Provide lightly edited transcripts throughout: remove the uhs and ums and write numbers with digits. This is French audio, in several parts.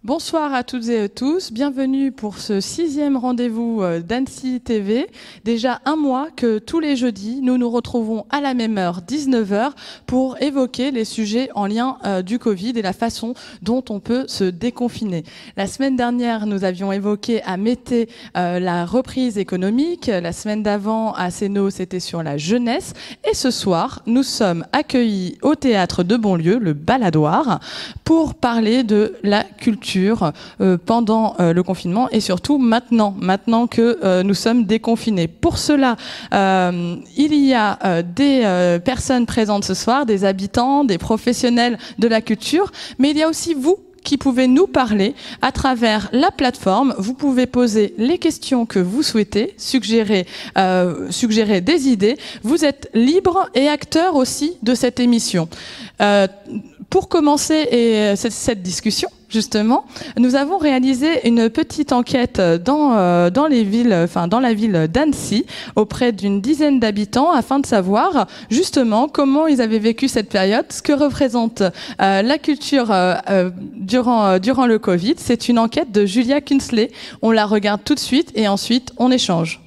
Bonsoir à toutes et à tous, bienvenue pour ce 6e rendez-vous d'Annecy TV. Déjà un mois que tous les jeudis, nous nous retrouvons à la même heure, 19 h, pour évoquer les sujets en lien du Covid et la façon dont on peut se déconfiner. La semaine dernière, nous avions évoqué à Mété la reprise économique. La semaine d'avant, à Sénaux, c'était sur la jeunesse. Et ce soir, nous sommes accueillis au théâtre de Bonlieu, le Baladoir, pour parler de la culture pendant le confinement et surtout maintenant que nous sommes déconfinés. Pour cela, il y a des personnes présentes ce soir, des habitants, des professionnels de la culture, mais il y a aussi vous qui pouvez nous parler à travers la plateforme. Vous pouvez poser les questions que vous souhaitez, suggérer des idées. Vous êtes libre et acteur aussi de cette émission. Pour commencer cette discussion, justement, nous avons réalisé une petite enquête dans la ville d'Annecy auprès d'une dizaine d'habitants afin de savoir justement comment ils avaient vécu cette période, ce que représente la culture durant le Covid. C'est une enquête de Julia Kunsley. On la regarde tout de suite et ensuite on échange.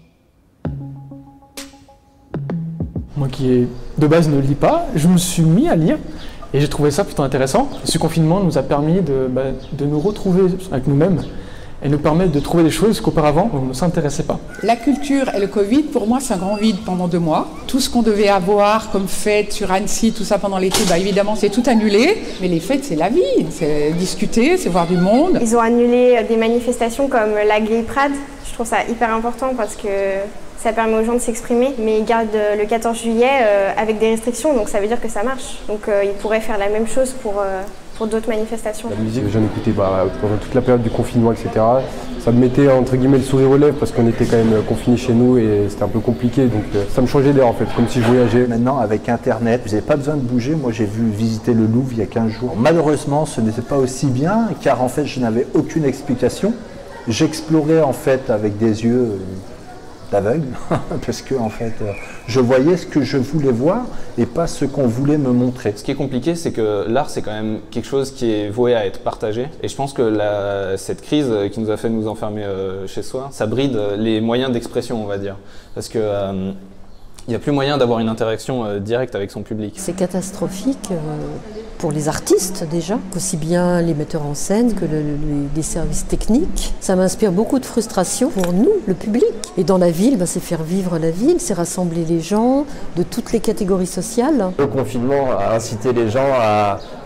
Moi qui de base ne lis pas, je me suis mis à lire. Et j'ai trouvé ça plutôt intéressant. Ce confinement nous a permis de nous retrouver avec nous-mêmes et nous permettre de trouver des choses qu'auparavant on ne s'intéressait pas. La culture et le Covid, pour moi, c'est un grand vide pendant 2 mois. Tout ce qu'on devait avoir comme fête sur Annecy, tout ça pendant l'été, évidemment, c'est tout annulé. Mais les fêtes, c'est la vie. C'est discuter, c'est voir du monde. Ils ont annulé des manifestations comme la Gay Pride. Je trouve ça hyper important parce que ça permet aux gens de s'exprimer, mais ils gardent le 14 juillet avec des restrictions, donc ça veut dire que ça marche. Donc ils pourraient faire la même chose pour d'autres manifestations. La musique que j'en écoutais pendant toute la période du confinement, etc. Ça me mettait entre guillemets le sourire aux lèvres parce qu'on était quand même confinés chez nous et c'était un peu compliqué, donc ça me changeait d'air en fait, comme si je voyageais. Maintenant avec internet, vous n'avez pas besoin de bouger. Moi j'ai vu visiter le Louvre il y a 15 jours. Malheureusement ce n'était pas aussi bien car en fait je n'avais aucune explication. J'explorais en fait avec des yeux d'aveugle parce que en fait je voyais ce que je voulais voir et pas ce qu'on voulait me montrer. Ce qui est compliqué, c'est que l'art c'est quand même quelque chose qui est voué à être partagé et je pense que cette crise qui nous a fait nous enfermer chez soi, ça bride les moyens d'expression, on va dire, parce que il n'y a plus moyen d'avoir une interaction directe avec son public. C'est catastrophique pour les artistes déjà, aussi bien les metteurs en scène que les services techniques. Ça m'inspire beaucoup de frustration pour nous, le public. Et dans la ville, c'est faire vivre la ville, c'est rassembler les gens de toutes les catégories sociales. Le confinement a incité les gens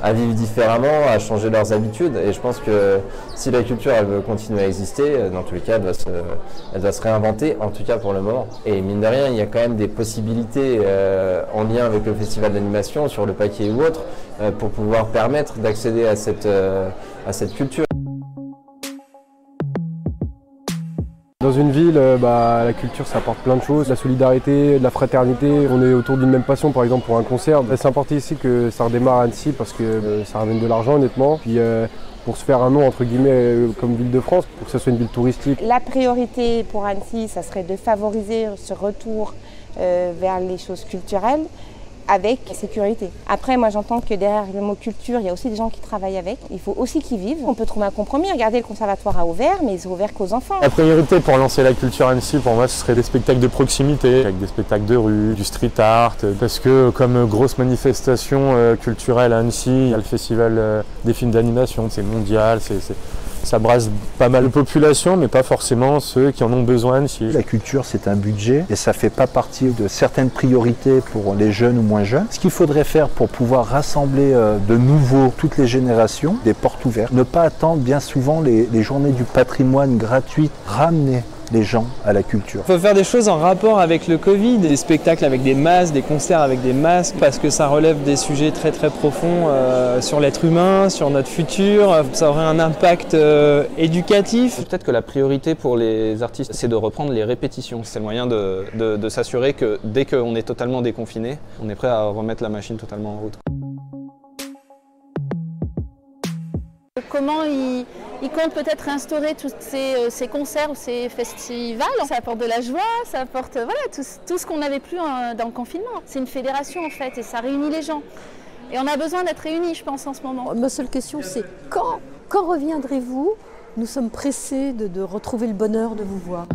à vivre différemment, à changer leurs habitudes. Et je pense que si la culture elle veut continuer à exister, dans tous les cas, elle doit se réinventer, en tout cas pour le moment. Et mine de rien, il y a quand même des possibilités en lien avec le festival d'animation, sur le paquet ou autre, pour pouvoir permettre d'accéder à cette culture. Dans une ville, la culture ça apporte plein de choses, la solidarité, la fraternité, on est autour d'une même passion par exemple pour un concert. C'est important ici que ça redémarre à Annecy parce que ça ramène de l'argent honnêtement. Puis, pour se faire un nom entre guillemets comme ville de France, pour que ce soit une ville touristique. La priorité pour Annecy, ça serait de favoriser ce retour vers les choses culturelles avec sécurité. Après, moi j'entends que derrière le mot culture, il y a aussi des gens qui travaillent avec. Il faut aussi qu'ils vivent. On peut trouver un compromis. Regardez, le conservatoire a ouvert, mais ils ont ouvert qu'aux enfants. La priorité pour lancer la culture à Annecy, pour moi, ce serait des spectacles de proximité, avec des spectacles de rue, du street art, parce que comme grosse manifestation culturelle à Annecy, il y a le festival des films d'animation, c'est mondial, ça brasse pas mal de population, mais pas forcément ceux qui en ont besoin à Annecy. La culture, c'est un budget et ça ne fait pas partie de certaines priorités pour les jeunes ou moins jeunes. Ce qu'il faudrait faire pour pouvoir rassembler de nouveau toutes les générations, des portes ouvertes. Ne pas attendre bien souvent les journées du patrimoine gratuites, ramener les gens à la culture. Il faut faire des choses en rapport avec le Covid, des spectacles avec des masques, des concerts avec des masques, parce que ça relève des sujets très très profonds sur l'être humain, sur notre futur. Ça aurait un impact éducatif. Peut-être que la priorité pour les artistes, c'est de reprendre les répétitions. C'est le moyen de s'assurer que dès qu'on est totalement déconfiné, on est prêt à remettre la machine totalement en route. Comment ils comptent peut-être instaurer tous ces concerts ou ces festivals. Ça apporte de la joie, ça apporte tout ce qu'on n'avait plus dans le confinement. C'est une fédération en fait et ça réunit les gens. Et on a besoin d'être réunis, je pense, en ce moment. Ma seule question, c'est quand Quand reviendrez-vous? Nous sommes pressés de retrouver le bonheur de vous voir.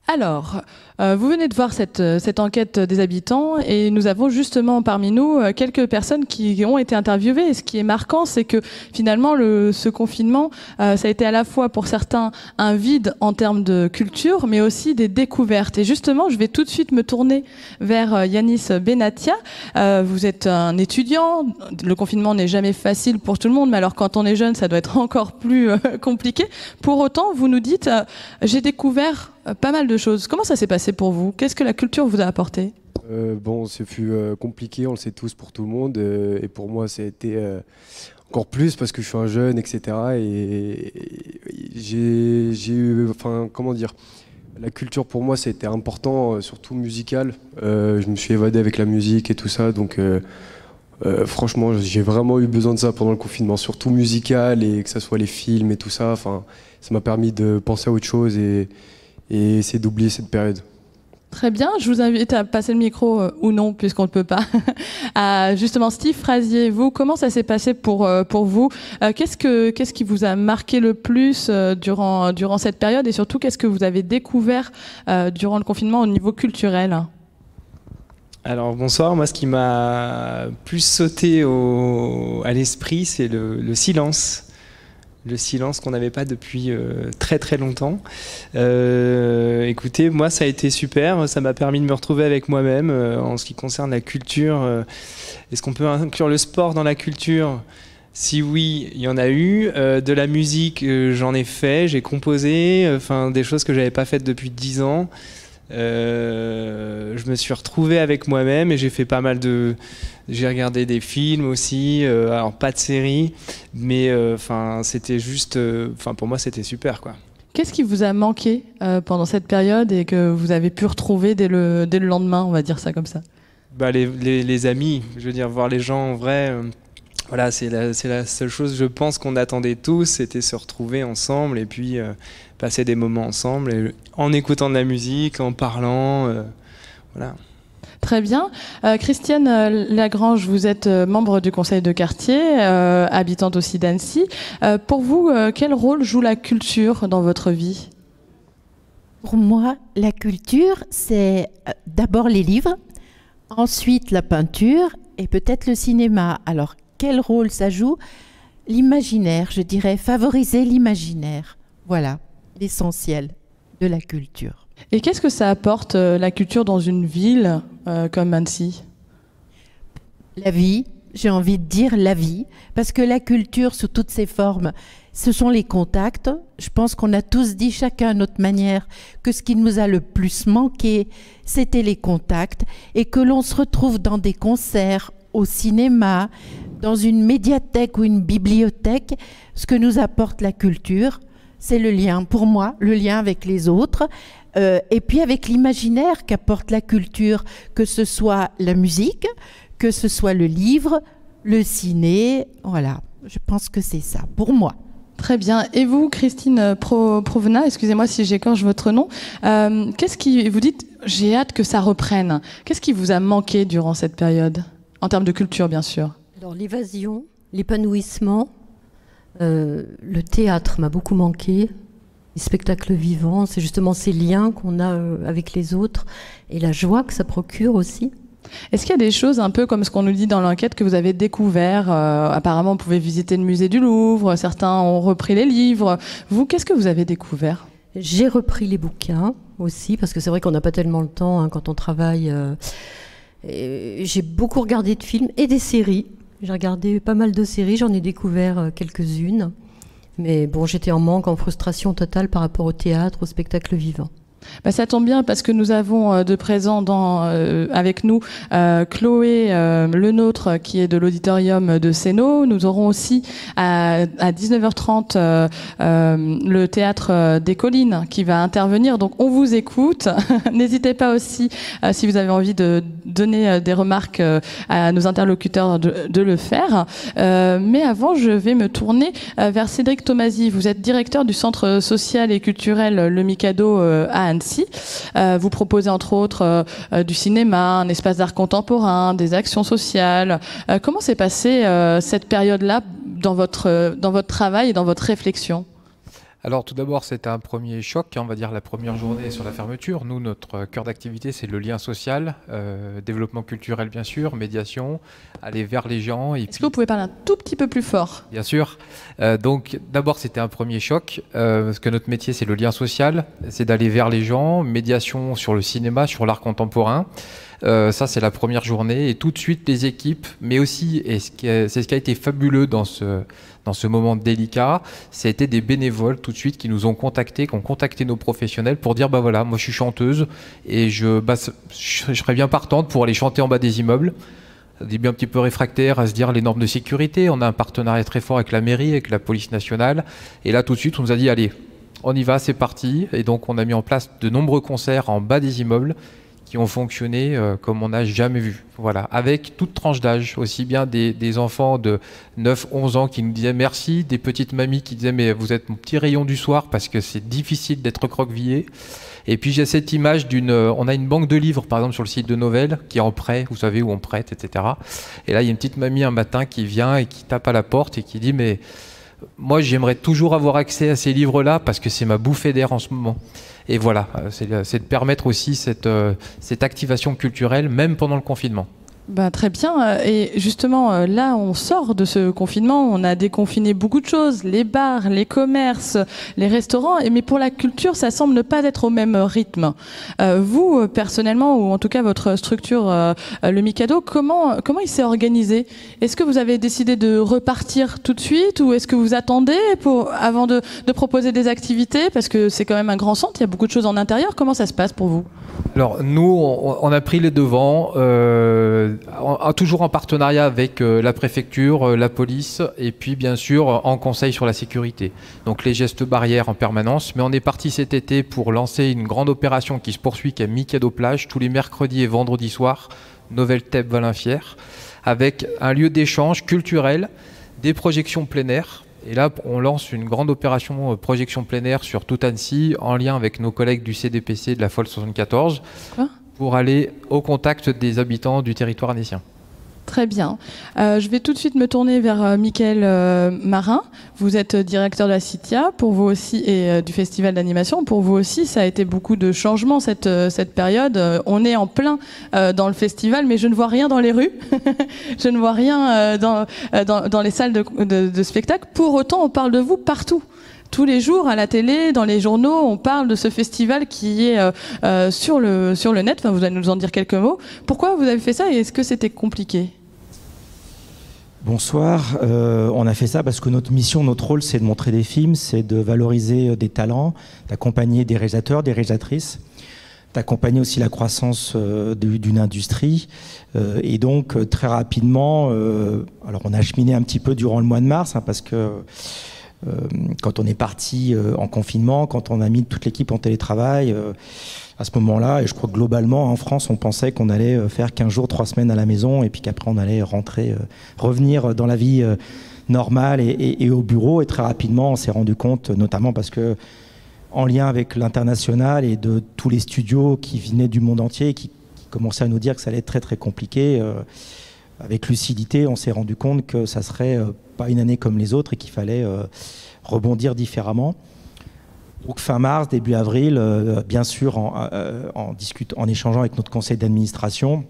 Alors, vous venez de voir cette enquête des habitants et nous avons justement parmi nous quelques personnes qui ont été interviewées. Et ce qui est marquant, c'est que finalement, ce confinement, ça a été à la fois pour certains un vide en termes de culture, mais aussi des découvertes. Et justement, je vais tout de suite me tourner vers Yanis Benatia. Vous êtes un étudiant. Le confinement n'est jamais facile pour tout le monde, mais alors quand on est jeune, ça doit être encore plus compliqué. Pour autant, vous nous dites, j'ai découvert pas mal de choses. Comment ça s'est passé pour vous? Qu'est-ce que la culture vous a apporté? Bon, ce fut compliqué, on le sait tous pour tout le monde. Et pour moi, ça a été encore plus parce que je suis un jeune, etc. Et j'ai eu, enfin, comment dire, la culture pour moi, ça a été important, surtout musical. Je me suis évadé avec la musique et tout ça. Donc, franchement, j'ai vraiment eu besoin de ça pendant le confinement, surtout musical et que ce soit les films et tout ça. Enfin, ça m'a permis de penser à autre chose et essayer d'oublier cette période. Très bien, je vous invite à passer le micro, ou non, puisqu'on ne peut pas, à justement Steve Frazier. Vous, comment ça s'est passé pour vous? Qu'est-ce qui vous a marqué le plus durant cette période et surtout, qu'est-ce que vous avez découvert durant le confinement au niveau culturel? Alors bonsoir, moi ce qui m'a plus sauté à l'esprit, c'est le silence. Le silence qu'on n'avait pas depuis très très longtemps. Écoutez, moi ça a été super, ça m'a permis de me retrouver avec moi-même en ce qui concerne la culture. Est-ce qu'on peut inclure le sport dans la culture? Si oui, il y en a eu. De la musique, j'en ai fait, j'ai composé, des choses que j'avais pas faites depuis 10 ans. Je me suis retrouvé avec moi-même et j'ai fait pas mal de... J'ai regardé des films aussi, alors pas de séries, mais c'était juste... pour moi, c'était super, quoi. Qu'est-ce qui vous a manqué pendant cette période et que vous avez pu retrouver dès le lendemain, on va dire ça comme ça? Les amis, je veux dire, voir les gens en vrai... Voilà, c'est la seule chose, je pense, qu'on attendait tous, c'était se retrouver ensemble et puis passer des moments ensemble, et, en écoutant de la musique, en parlant, voilà. Très bien. Christiane Lagrange, vous êtes membre du conseil de quartier, habitante aussi d'Annecy. Pour vous, quel rôle joue la culture dans votre vie? Pour moi, la culture, c'est d'abord les livres, ensuite la peinture et peut-être le cinéma. Alors, quel rôle ça joue? L'imaginaire, je dirais, favoriser l'imaginaire. Voilà, l'essentiel de la culture. Et qu'est-ce que ça apporte, la culture, dans une ville comme Annecy? La vie, j'ai envie de dire la vie, parce que la culture, sous toutes ses formes, ce sont les contacts. Je pense qu'on a tous dit, chacun à notre manière, que ce qui nous a le plus manqué, c'était les contacts, et que l'on se retrouve dans des concerts, au cinéma, dans une médiathèque ou une bibliothèque. Ce que nous apporte la culture, c'est le lien, pour moi, le lien avec les autres, et puis avec l'imaginaire qu'apporte la culture, que ce soit la musique, que ce soit le livre, le ciné, voilà. Je pense que c'est ça, pour moi. Très bien. Et vous, Christine Provena, excusez-moi si j'écorche votre nom, qu'est-ce qui, vous dites, j'ai hâte que ça reprenne. Qu'est-ce qui vous a manqué durant cette période? En termes de culture, bien sûr. Alors, l'évasion, l'épanouissement, le théâtre m'a beaucoup manqué, les spectacles vivants, c'est justement ces liens qu'on a avec les autres et la joie que ça procure aussi. Est-ce qu'il y a des choses un peu comme ce qu'on nous dit dans l'enquête que vous avez découvert? Apparemment, vous pouvez visiter le musée du Louvre, certains ont repris les livres. Vous, qu'est-ce que vous avez découvert? J'ai repris les bouquins aussi, parce que c'est vrai qu'on n'a pas tellement le temps quand on travaille. J'ai beaucoup regardé de films et des séries. J'ai regardé pas mal de séries, j'en ai découvert quelques-unes. Mais bon, j'étais en manque, en frustration totale par rapport au théâtre, au spectacle vivant. Bah, ça tombe bien parce que nous avons de présent avec nous Chloé Lenôtre qui est de l'auditorium de Sénaux. Nous aurons aussi à 19h30 le théâtre des Collines qui va intervenir. Donc on vous écoute. N'hésitez pas aussi si vous avez envie de donner des remarques à nos interlocuteurs de le faire. Mais avant, je vais me tourner vers Cédric Tomasi. Vous êtes directeur du Centre social et culturel Le Mikado à Annecy. Vous proposez entre autres du cinéma, un espace d'art contemporain, des actions sociales. Comment s'est passée cette période-là dans votre travail et dans votre réflexion ? Alors tout d'abord, c'était un premier choc, on va dire la première journée sur la fermeture. Nous, notre cœur d'activité, c'est le lien social, développement culturel bien sûr, médiation, aller vers les gens. Est-ce que vous pouvez parler un tout petit peu plus fort ? Bien sûr. Donc d'abord, c'était un premier choc, parce que notre métier, c'est le lien social, c'est d'aller vers les gens, médiation sur le cinéma, sur l'art contemporain. Ça, c'est la première journée. Et tout de suite, les équipes, mais aussi, et c'est ce qui a été fabuleux dans ce moment délicat, c'était des bénévoles tout de suite qui nous ont contactés, qui ont contacté nos professionnels pour dire, bah voilà, moi je suis chanteuse et je serais bien partante pour aller chanter en bas des immeubles. Au début un petit peu réfractaire à se dire les normes de sécurité. On a un partenariat très fort avec la mairie, avec la police nationale. Et là, tout de suite, on nous a dit, allez, on y va, c'est parti. Et donc, on a mis en place de nombreux concerts en bas des immeubles qui ont fonctionné comme on n'a jamais vu. Voilà, avec toute tranche d'âge, aussi bien des enfants de 9-11 ans qui nous disaient merci, des petites mamies qui disaient mais vous êtes mon petit rayon du soir parce que c'est difficile d'être recroquevillé. Et puis j'ai cette image on a une banque de livres par exemple sur le site de Novelle qui est en prêt, vous savez où on prête, etc. Et là il y a une petite mamie un matin qui vient et qui tape à la porte et qui dit mais moi j'aimerais toujours avoir accès à ces livres-là parce que c'est ma bouffée d'air en ce moment. Et voilà, c'est de permettre aussi cette activation culturelle, même pendant le confinement. Bah, très bien. Et justement, là, on sort de ce confinement. On a déconfiné beaucoup de choses. Les bars, les commerces, les restaurants. Mais pour la culture, ça semble ne pas être au même rythme. Vous, personnellement, ou en tout cas votre structure, le Mikado, comment il s'est organisé ? Est-ce que vous avez décidé de repartir tout de suite ou est-ce que vous attendez avant de proposer des activités ? Parce que c'est quand même un grand centre, il y a beaucoup de choses en intérieur. Comment ça se passe pour vous ? Alors nous, on a pris les devants, toujours en partenariat avec la préfecture, la police et puis bien sûr en conseil sur la sécurité. Donc les gestes barrières en permanence. Mais on est parti cet été pour lancer une grande opération qui se poursuit, qui est Mikado Plage, tous les mercredis et vendredis soirs, Novel-Thèbes-Valinfière, avec un lieu d'échange culturel, des projections plein air. Et là, on lance une grande opération projection plein air sur toute Annecy, en lien avec nos collègues du CDPC de la FOL 74, pour aller au contact des habitants du territoire annécien. Très bien. Je vais tout de suite me tourner vers Mickaël Marin. Vous êtes directeur de la CITIA, pour vous aussi, et du festival d'animation. Pour vous aussi, ça a été beaucoup de changements cette période. On est en plein dans le festival, mais je ne vois rien dans les rues. Je ne vois rien dans les salles de spectacle. Pour autant, on parle de vous partout. Tous les jours, à la télé, dans les journaux, on parle de ce festival qui est sur le net. Enfin, vous allez nous en dire quelques mots. Pourquoi vous avez fait ça et est-ce que c'était compliqué ? Bonsoir, on a fait ça parce que notre mission, notre rôle, c'est de montrer des films, c'est de valoriser des talents, d'accompagner des réalisateurs, des réalisatrices, d'accompagner aussi la croissance d'une industrie. Et donc, très rapidement, alors on a cheminé un petit peu durant le mois de mars, parce que quand on est parti en confinement, quand on a mis toute l'équipe en télétravail, à ce moment-là, et je crois que globalement en France, on pensait qu'on allait faire 15 jours, 3 semaines à la maison, et puis qu'après on allait revenir dans la vie normale et au bureau. Et très rapidement, on s'est rendu compte, notamment parce que en lien avec l'international et de tous les studios qui venaient du monde entier, qui commençaient à nous dire que ça allait être très très compliqué, avec lucidité, on s'est rendu compte que ça serait pas une année comme les autres et qu'il fallait rebondir différemment. Donc fin mars, début avril, bien sûr en échangeant avec notre conseil d'administration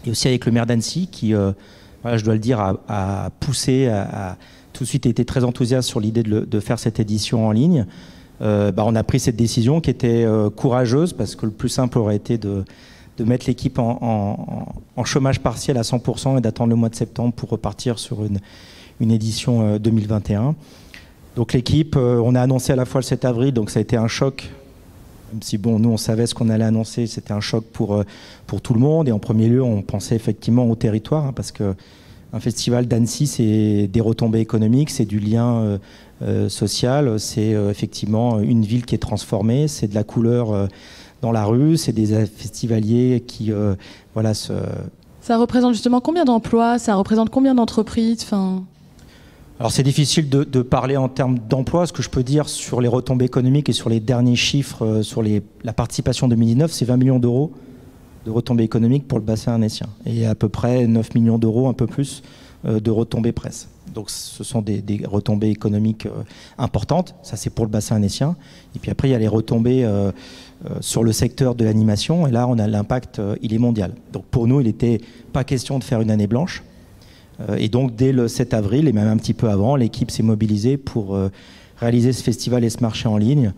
et aussi avec le maire d'Annecy qui, je dois le dire, a poussé, a tout de suite été très enthousiaste sur l'idée de faire cette édition en ligne. On a pris cette décision qui était courageuse parce que le plus simple aurait été de mettre l'équipe en chômage partiel à 100% et d'attendre le mois de septembre pour repartir sur une édition 2021. Donc l'équipe, on a annoncé à la fois le 7 avril, donc ça a été un choc, même si nous on savait ce qu'on allait annoncer, c'était un choc pour tout le monde. Et en premier lieu, on pensait effectivement au territoire, parce qu'un festival d'Annecy, c'est des retombées économiques, c'est du lien social, c'est effectivement une ville qui est transformée, c'est de la couleur dans la rue, c'est des festivaliers qui voilà, Ça représente justement combien d'emplois? Ça représente combien d'entreprises? Alors c'est difficile de parler en termes d'emploi. Ce que je peux dire sur les retombées économiques et sur les derniers chiffres, sur la participation 2019, c'est 20 millions d'euros de retombées économiques pour le bassin arnécien. Et à peu près 9 millions d'euros, un peu plus, de retombées presse. Donc ce sont des retombées économiques importantes. Ça c'est pour le bassin arnécien. Et puis après il y a les retombées sur le secteur de l'animation. Et là on a l'impact, il est mondial. Donc pour nous il n'était pas question de faire une année blanche. Et donc dès le 7 avril, et même un petit peu avant, l'équipe s'est mobilisée pour réaliser ce festival et ce marché en ligne,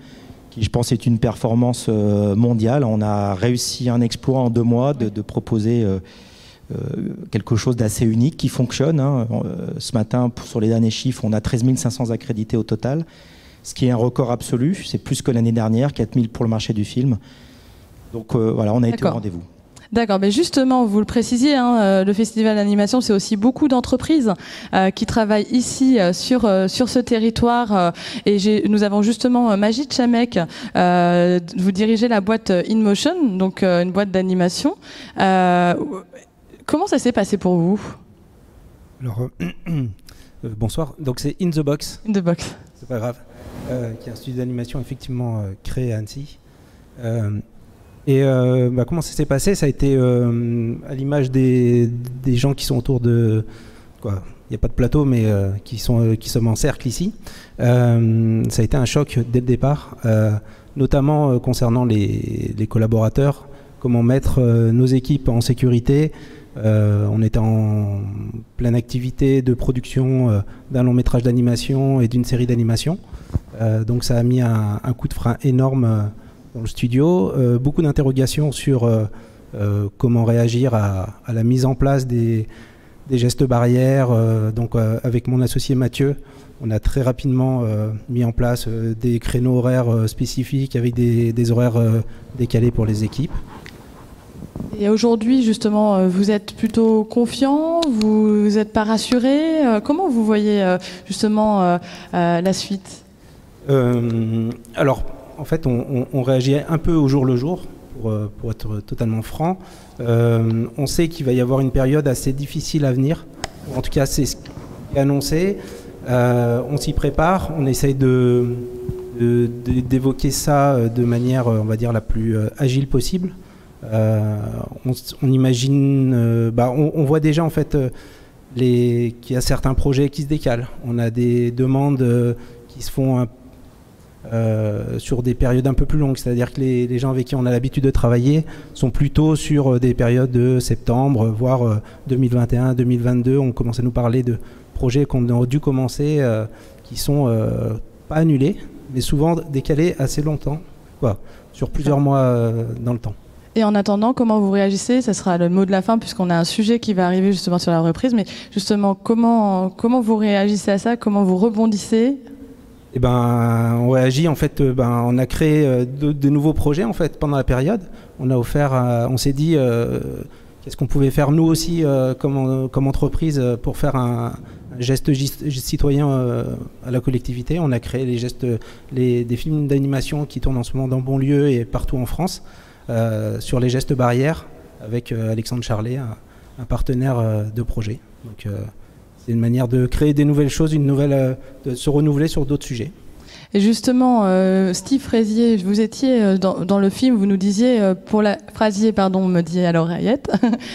qui je pense est une performance mondiale. On a réussi un exploit en 2 mois de proposer quelque chose d'assez unique qui fonctionne. Ce matin, sur les derniers chiffres, on a 13 500 accrédités au total, ce qui est un record absolu. C'est plus que l'année dernière, 4 000 pour le marché du film. Donc voilà, on a été au rendez-vous. D'accord, mais justement, vous le précisiez, le festival d'animation, c'est aussi beaucoup d'entreprises qui travaillent ici sur ce territoire. Et nous avons justement Majid Chamek, vous dirigez la boîte InMotion, donc une boîte d'animation. Comment ça s'est passé pour vous? Alors, bonsoir, donc c'est In The Box. In The Box. C'est pas grave. Qui est un studio d'animation effectivement créé à Annecy. Comment ça s'est passé? Ça a été à l'image des gens qui sont autour de... Il n'y a pas de plateau, mais qui sommes en cercle ici. Ça a été un choc dès le départ, notamment concernant les collaborateurs, comment mettre nos équipes en sécurité. On était en pleine activité de production d'un long métrage d'animation et d'une série d'animation. Donc ça a mis un coup de frein énorme dans le studio, beaucoup d'interrogations sur comment réagir à la mise en place des gestes barrières. Avec mon associé Mathieu, on a très rapidement mis en place des créneaux horaires spécifiques avec des horaires décalés pour les équipes. Et aujourd'hui, justement, vous êtes plutôt confiant? Vous n'êtes pas rassuré? Comment vous voyez justement la suite? Alors, en fait, on réagit un peu au jour le jour, pour être totalement franc. On sait qu'il va y avoir une période assez difficile à venir. En tout cas, c'est ce qui est annoncé. On s'y prépare. On essaye d'évoquer ça de manière, on va dire, la plus agile possible. On imagine... on voit déjà, en fait, qu'il y a certains projets qui se décalent. On a des demandes qui se font sur des périodes un peu plus longues, c'est-à-dire que les gens avec qui on a l'habitude de travailler sont plutôt sur des périodes de septembre, voire 2021, 2022. On commence à nous parler de projets qu'on aurait dû commencer, qui sont pas annulés, mais souvent décalés assez longtemps, sur plusieurs mois dans le temps. Et en attendant, comment vous réagissez? Ça sera le mot de la fin, puisqu'on a un sujet qui va arriver justement sur la reprise, mais justement, comment vous réagissez à ça? Comment vous rebondissez? On réagit, en fait, on a créé de nouveaux projets en fait pendant la période. On s'est dit qu'est-ce qu'on pouvait faire nous aussi comme entreprise pour faire un geste citoyen à la collectivité. On a créé des films d'animation qui tournent en ce moment dans Bonlieu et partout en France sur les gestes barrières avec Alexandre Charlet, un partenaire de projet. Donc, c'est une manière de créer des nouvelles choses, de se renouveler sur d'autres sujets. Et justement, Steve Frazier, vous étiez dans le film, vous nous disiez, Frazier, pardon, me dit à l'oreillette,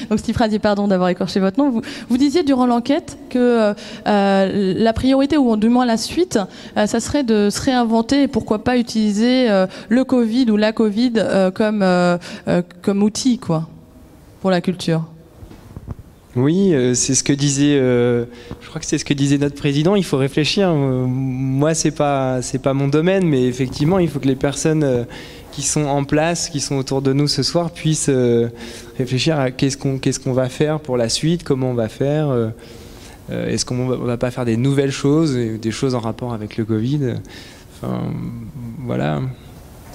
donc Steve Frazier, pardon d'avoir écorché votre nom, vous disiez durant l'enquête que la priorité, ou du moins la suite, ça serait de se réinventer et pourquoi pas utiliser le Covid ou la Covid comme outil, pour la culture. Oui, c'est ce que disait, je crois que c'est ce que disait notre président. Il faut réfléchir. Moi, c'est pas mon domaine, mais effectivement, il faut que les personnes qui sont en place, qui sont autour de nous ce soir, puissent réfléchir à qu'est-ce qu'on va faire pour la suite, comment on va faire. Est-ce qu'on va pas faire des nouvelles choses, des choses en rapport avec le Covid. Enfin, voilà.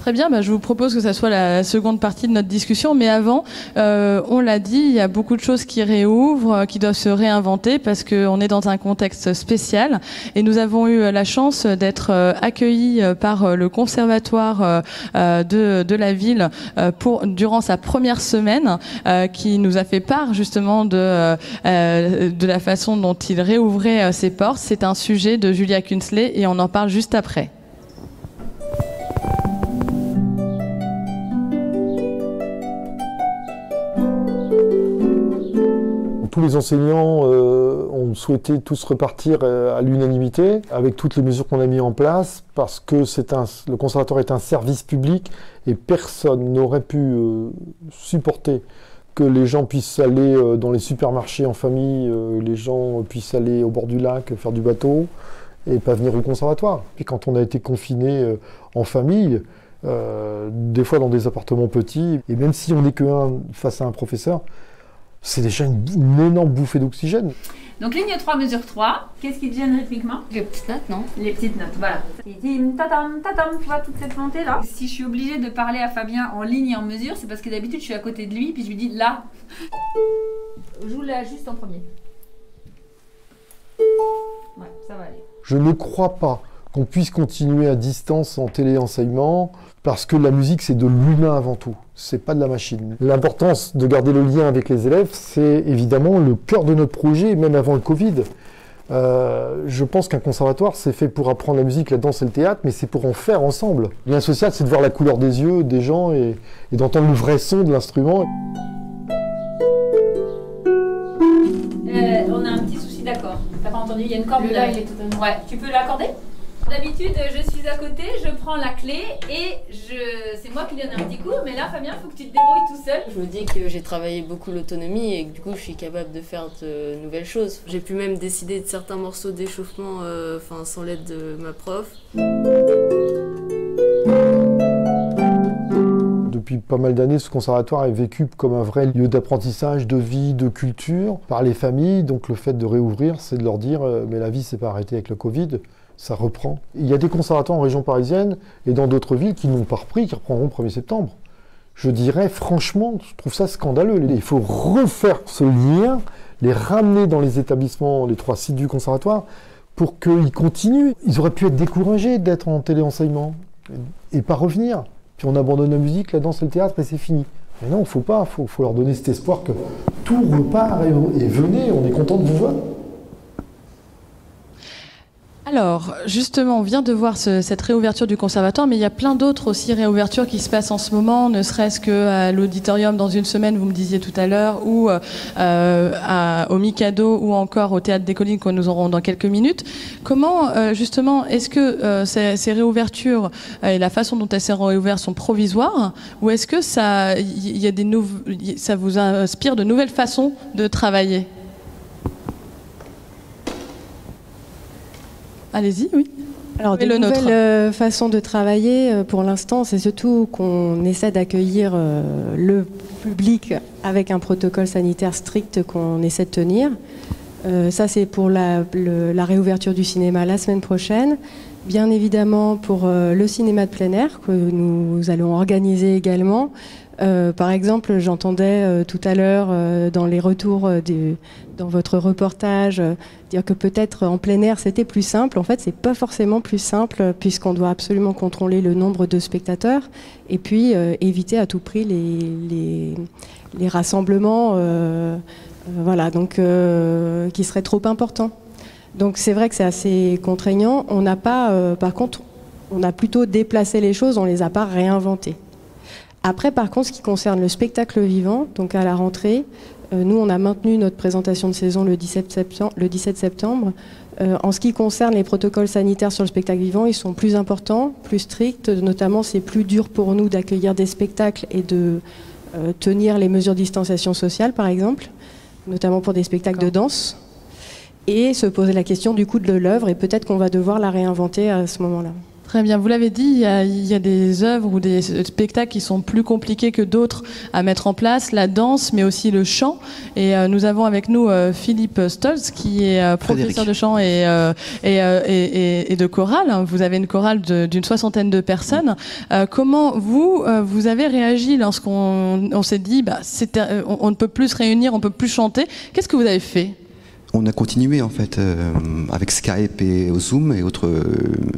Très bien, je vous propose que ça soit la seconde partie de notre discussion, mais avant, on l'a dit, il y a beaucoup de choses qui réouvrent, qui doivent se réinventer parce qu'on est dans un contexte spécial et nous avons eu la chance d'être accueillis par le conservatoire de la ville durant sa première semaine, qui nous a fait part justement de la façon dont il réouvrait ses portes. C'est un sujet de Julia Kunsley et on en parle juste après. Tous les enseignants ont souhaité tous repartir à l'unanimité avec toutes les mesures qu'on a mises en place parce que le conservatoire est un service public et personne n'aurait pu supporter que les gens puissent aller dans les supermarchés en famille, les gens puissent aller au bord du lac faire du bateau et pas venir au conservatoire. Puis quand on a été confinés en famille, des fois dans des appartements petits, et même si on n'est qu'un face à un professeur, c'est déjà une énorme bouffée d'oxygène. Donc ligne 3, mesure 3, qu'est-ce qui te gêne rythmiquement? Les petites notes, non? Les petites notes, voilà. Tatam, tatam, tu vois toute cette montée là? Si je suis obligée de parler à Fabien en ligne et en mesure, c'est parce que d'habitude je suis à côté de lui, puis je lui dis là. Joue-la juste en premier. Ouais, ça va aller. Je ne crois pas qu'on puisse continuer à distance en téléenseignement parce que la musique c'est de l'humain avant tout, c'est pas de la machine. L'importance de garder le lien avec les élèves, c'est évidemment le cœur de notre projet, même avant le Covid. Je pense qu'un conservatoire c'est fait pour apprendre la musique, la danse et le théâtre, mais c'est pour en faire ensemble. Le lien social c'est de voir la couleur des yeux des gens et d'entendre le vrai son de l'instrument. On a un petit souci d'accord. T'as pas entendu? Il y a une corde là. Il est totalement... Ouais, tu peux l'accorder? D'habitude, je suis à côté, je prends la clé et c'est moi qui donne un petit coup, mais là, Fabien, il faut que tu te débrouilles tout seul. Je me dis que j'ai travaillé beaucoup l'autonomie et que du coup, je suis capable de faire de nouvelles choses. J'ai pu même décider de certains morceaux d'échauffement sans l'aide de ma prof. Depuis pas mal d'années, ce conservatoire est vécu comme un vrai lieu d'apprentissage, de vie, de culture par les familles. Donc le fait de réouvrir, c'est de leur dire mais la vie s'est pas arrêtée avec le Covid. Ça reprend. Il y a des conservatoires en région parisienne et dans d'autres villes qui n'ont pas repris, qui reprendront le 1er septembre. Je dirais franchement, je trouve ça scandaleux. Il faut refaire ce lien, les ramener dans les établissements, les 3 sites du conservatoire, pour qu'ils continuent. Ils auraient pu être découragés d'être en téléenseignement et pas revenir. Puis on abandonne la musique, la danse et le théâtre et c'est fini. Mais non, faut pas, faut leur donner cet espoir que tout repart et venez, on est content de vous voir. Alors, justement, on vient de voir cette réouverture du conservatoire, mais il y a plein d'autres aussi réouvertures qui se passent en ce moment, ne serait-ce qu'à l'auditorium dans une semaine, vous me disiez tout à l'heure, ou au Mikado, ou encore au Théâtre des Collines que nous aurons dans quelques minutes. Comment, justement, est-ce que ces réouvertures et la façon dont elles sont réouvertes sont provisoires, ou est-ce que ça vous inspire de nouvelles façons de travailler ? Allez-y, oui. Alors, des nouvelles façons de travailler, pour l'instant, c'est surtout qu'on essaie d'accueillir le public avec un protocole sanitaire strict qu'on essaie de tenir. Ça, c'est pour la réouverture du cinéma la semaine prochaine. Bien évidemment, pour le cinéma de plein air, que nous allons organiser également. Par exemple, j'entendais tout à l'heure dans les retours dans votre reportage dire que peut-être en plein air c'était plus simple. En fait, c'est pas forcément plus simple puisqu'on doit absolument contrôler le nombre de spectateurs et puis éviter à tout prix les rassemblements, voilà, donc qui seraient trop importants. Donc c'est vrai que c'est assez contraignant. On n'a pas, par contre, on a plutôt déplacé les choses, on les a pas réinventées. Après, par contre, ce qui concerne le spectacle vivant, donc à la rentrée, nous, on a maintenu notre présentation de saison le 17 septembre. En ce qui concerne les protocoles sanitaires sur le spectacle vivant, ils sont plus importants, plus stricts. Notamment, c'est plus dur pour nous d'accueillir des spectacles et de tenir les mesures de distanciation sociale, par exemple, notamment pour des spectacles de danse. Et se poser la question du coût de l'œuvre, et peut-être qu'on va devoir la réinventer à ce moment-là. Très bien, vous l'avez dit, il y a des œuvres ou des spectacles qui sont plus compliqués que d'autres à mettre en place, la danse, mais aussi le chant. Et nous avons avec nous Philippe Stolz, qui est professeur de chant et de chorale. Vous avez une chorale d'une 60aine de personnes. Comment vous avez réagi lorsqu'on s'est dit, on ne peut plus se réunir, on ne peut plus chanter? Qu'est-ce que vous avez fait? On a continué en fait avec Skype et Zoom et autres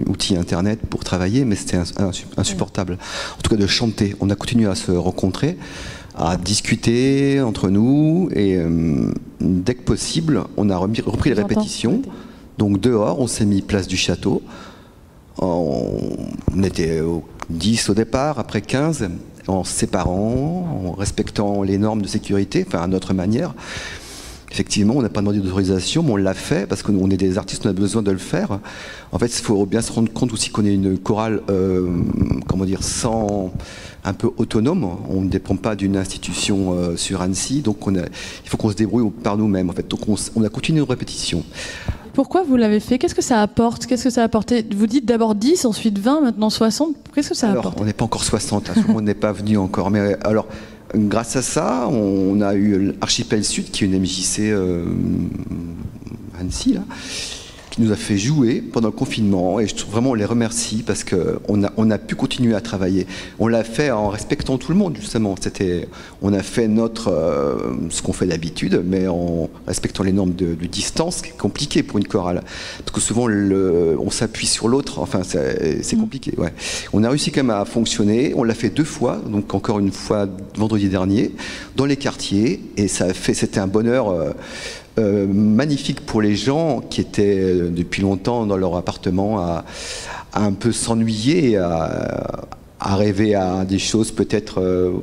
outils internet pour travailler, mais c'était insupportable. En tout cas de chanter. On a continué à se rencontrer, à discuter entre nous et dès que possible, on a repris les répétitions. Donc dehors, on s'est mis place du château. On était 10 au départ, après 15, en se séparant, en respectant les normes de sécurité, enfin à notre manière. Effectivement, on n'a pas demandé d'autorisation, mais on l'a fait parce qu'on est des artistes, on a besoin de le faire. En fait, il faut bien se rendre compte aussi qu'on est une chorale, comment dire, un peu autonome. On ne dépend pas d'une institution sur Annecy, donc il faut qu'on se débrouille par nous-mêmes. En fait, donc on a continué nos répétitions. Pourquoi vous l'avez fait? Qu'est-ce que ça apporte? Qu'est-ce que ça a apporté? Vous dites d'abord 10, ensuite 20, maintenant 60. Qu'est-ce que ça apporte? On n'est pas encore 60, hein, tout le monde n'est pas venu encore. Mais alors. Grâce à ça, on a eu l'Archipel Sud, qui est une MJC Annecy, là, qui nous a fait jouer pendant le confinement. Et vraiment, on les remercie parce qu'on a pu continuer à travailler. On l'a fait en respectant tout le monde, justement. On a fait ce qu'on fait d'habitude, mais en respectant les normes de distance, qui est compliqué pour une chorale. Parce que souvent, on s'appuie sur l'autre. Enfin, c'est compliqué. Ouais. On a réussi quand même à fonctionner. On l'a fait 2 fois, donc encore une fois vendredi dernier, dans les quartiers. Et c'était un bonheur magnifique pour les gens qui étaient depuis longtemps dans leur appartement à un peu s'ennuyer, à rêver à des choses peut-être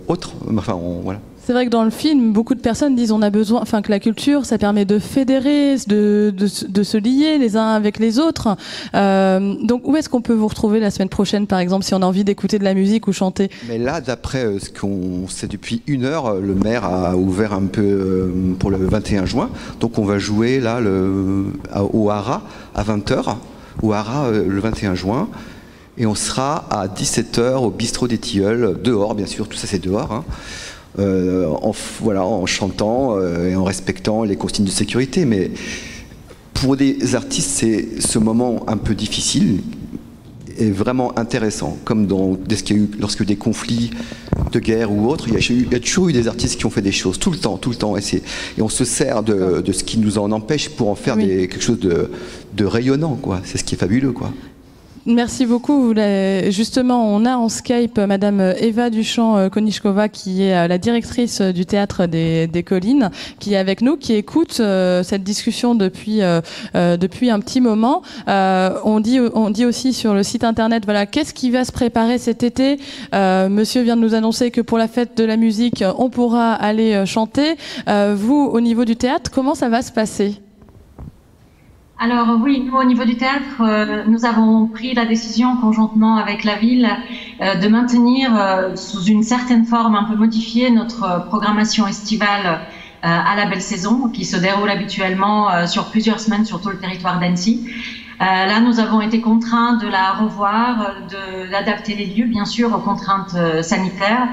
autres. Enfin, voilà. C'est vrai que dans le film, beaucoup de personnes disent que la culture, ça permet de fédérer, de se lier les uns avec les autres. Donc, où est-ce qu'on peut vous retrouver la semaine prochaine, par exemple, si on a envie d'écouter de la musique ou chanter? Mais là, d'après ce qu'on sait depuis 1 heure, le maire a ouvert un peu pour le 21 juin. Donc, on va jouer là au Hara à 20h, au Hara le 21 juin. Et on sera à 17h au bistrot des Tilleuls, dehors, bien sûr, tout ça c'est dehors. Hein. En chantant et en respectant les consignes de sécurité. Mais pour des artistes, c'est ce moment un peu difficile et vraiment intéressant. Comme lorsqu'il y a eu des conflits de guerre ou autre, il y a toujours eu des artistes qui ont fait des choses, tout le temps. Et on se sert de ce qui nous en empêche pour en faire quelque chose de rayonnant, quoi. C'est ce qui est fabuleux, quoi. Merci beaucoup. Justement, on a en Skype Madame Eva Duchamp-Konichkova, qui est la directrice du Théâtre des Collines, qui est avec nous, qui écoute cette discussion depuis un petit moment. On dit aussi sur le site internet, voilà, qu'est-ce qui va se préparer cet été? Monsieur vient de nous annoncer que pour la fête de la musique, on pourra aller chanter. Vous, au niveau du théâtre, comment ça va se passer? Alors oui, nous au niveau du théâtre, nous avons pris la décision conjointement avec la ville de maintenir sous une certaine forme un peu modifiée notre programmation estivale à la belle saison qui se déroule habituellement sur plusieurs semaines sur tout le territoire d'Annecy. Là, nous avons été contraints de la revoir, d'adapter les lieux bien sûr aux contraintes sanitaires,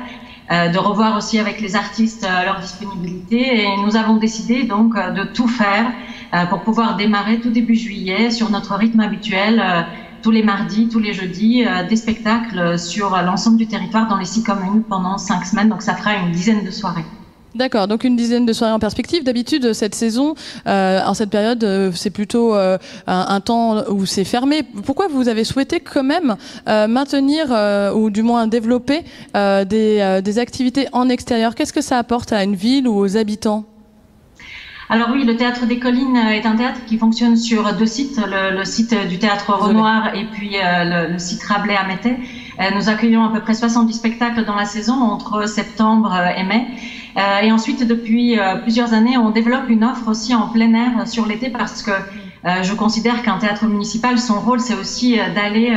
de revoir aussi avec les artistes leur disponibilité et nous avons décidé donc de tout faire pour pouvoir démarrer tout début juillet sur notre rythme habituel, tous les mardis, tous les jeudis, des spectacles sur l'ensemble du territoire dans les 6 communes pendant 5 semaines, donc ça fera une dizaine de soirées. D'accord, donc une dizaine de soirées en perspective. D'habitude, cette saison, en cette période, c'est plutôt un temps où c'est fermé. Pourquoi vous avez souhaité quand même maintenir, ou du moins développer, des activités en extérieur? Qu'est-ce que ça apporte à une ville ou aux habitants? Alors oui, le Théâtre des Collines est un théâtre qui fonctionne sur 2 sites, le site du Théâtre Renoir et puis le site Rabelais à Métais. Nous accueillons à peu près 70 spectacles dans la saison entre septembre et mai. Et ensuite, depuis plusieurs années, on développe une offre aussi en plein air sur l'été parce que je considère qu'un théâtre municipal, son rôle, c'est aussi d'aller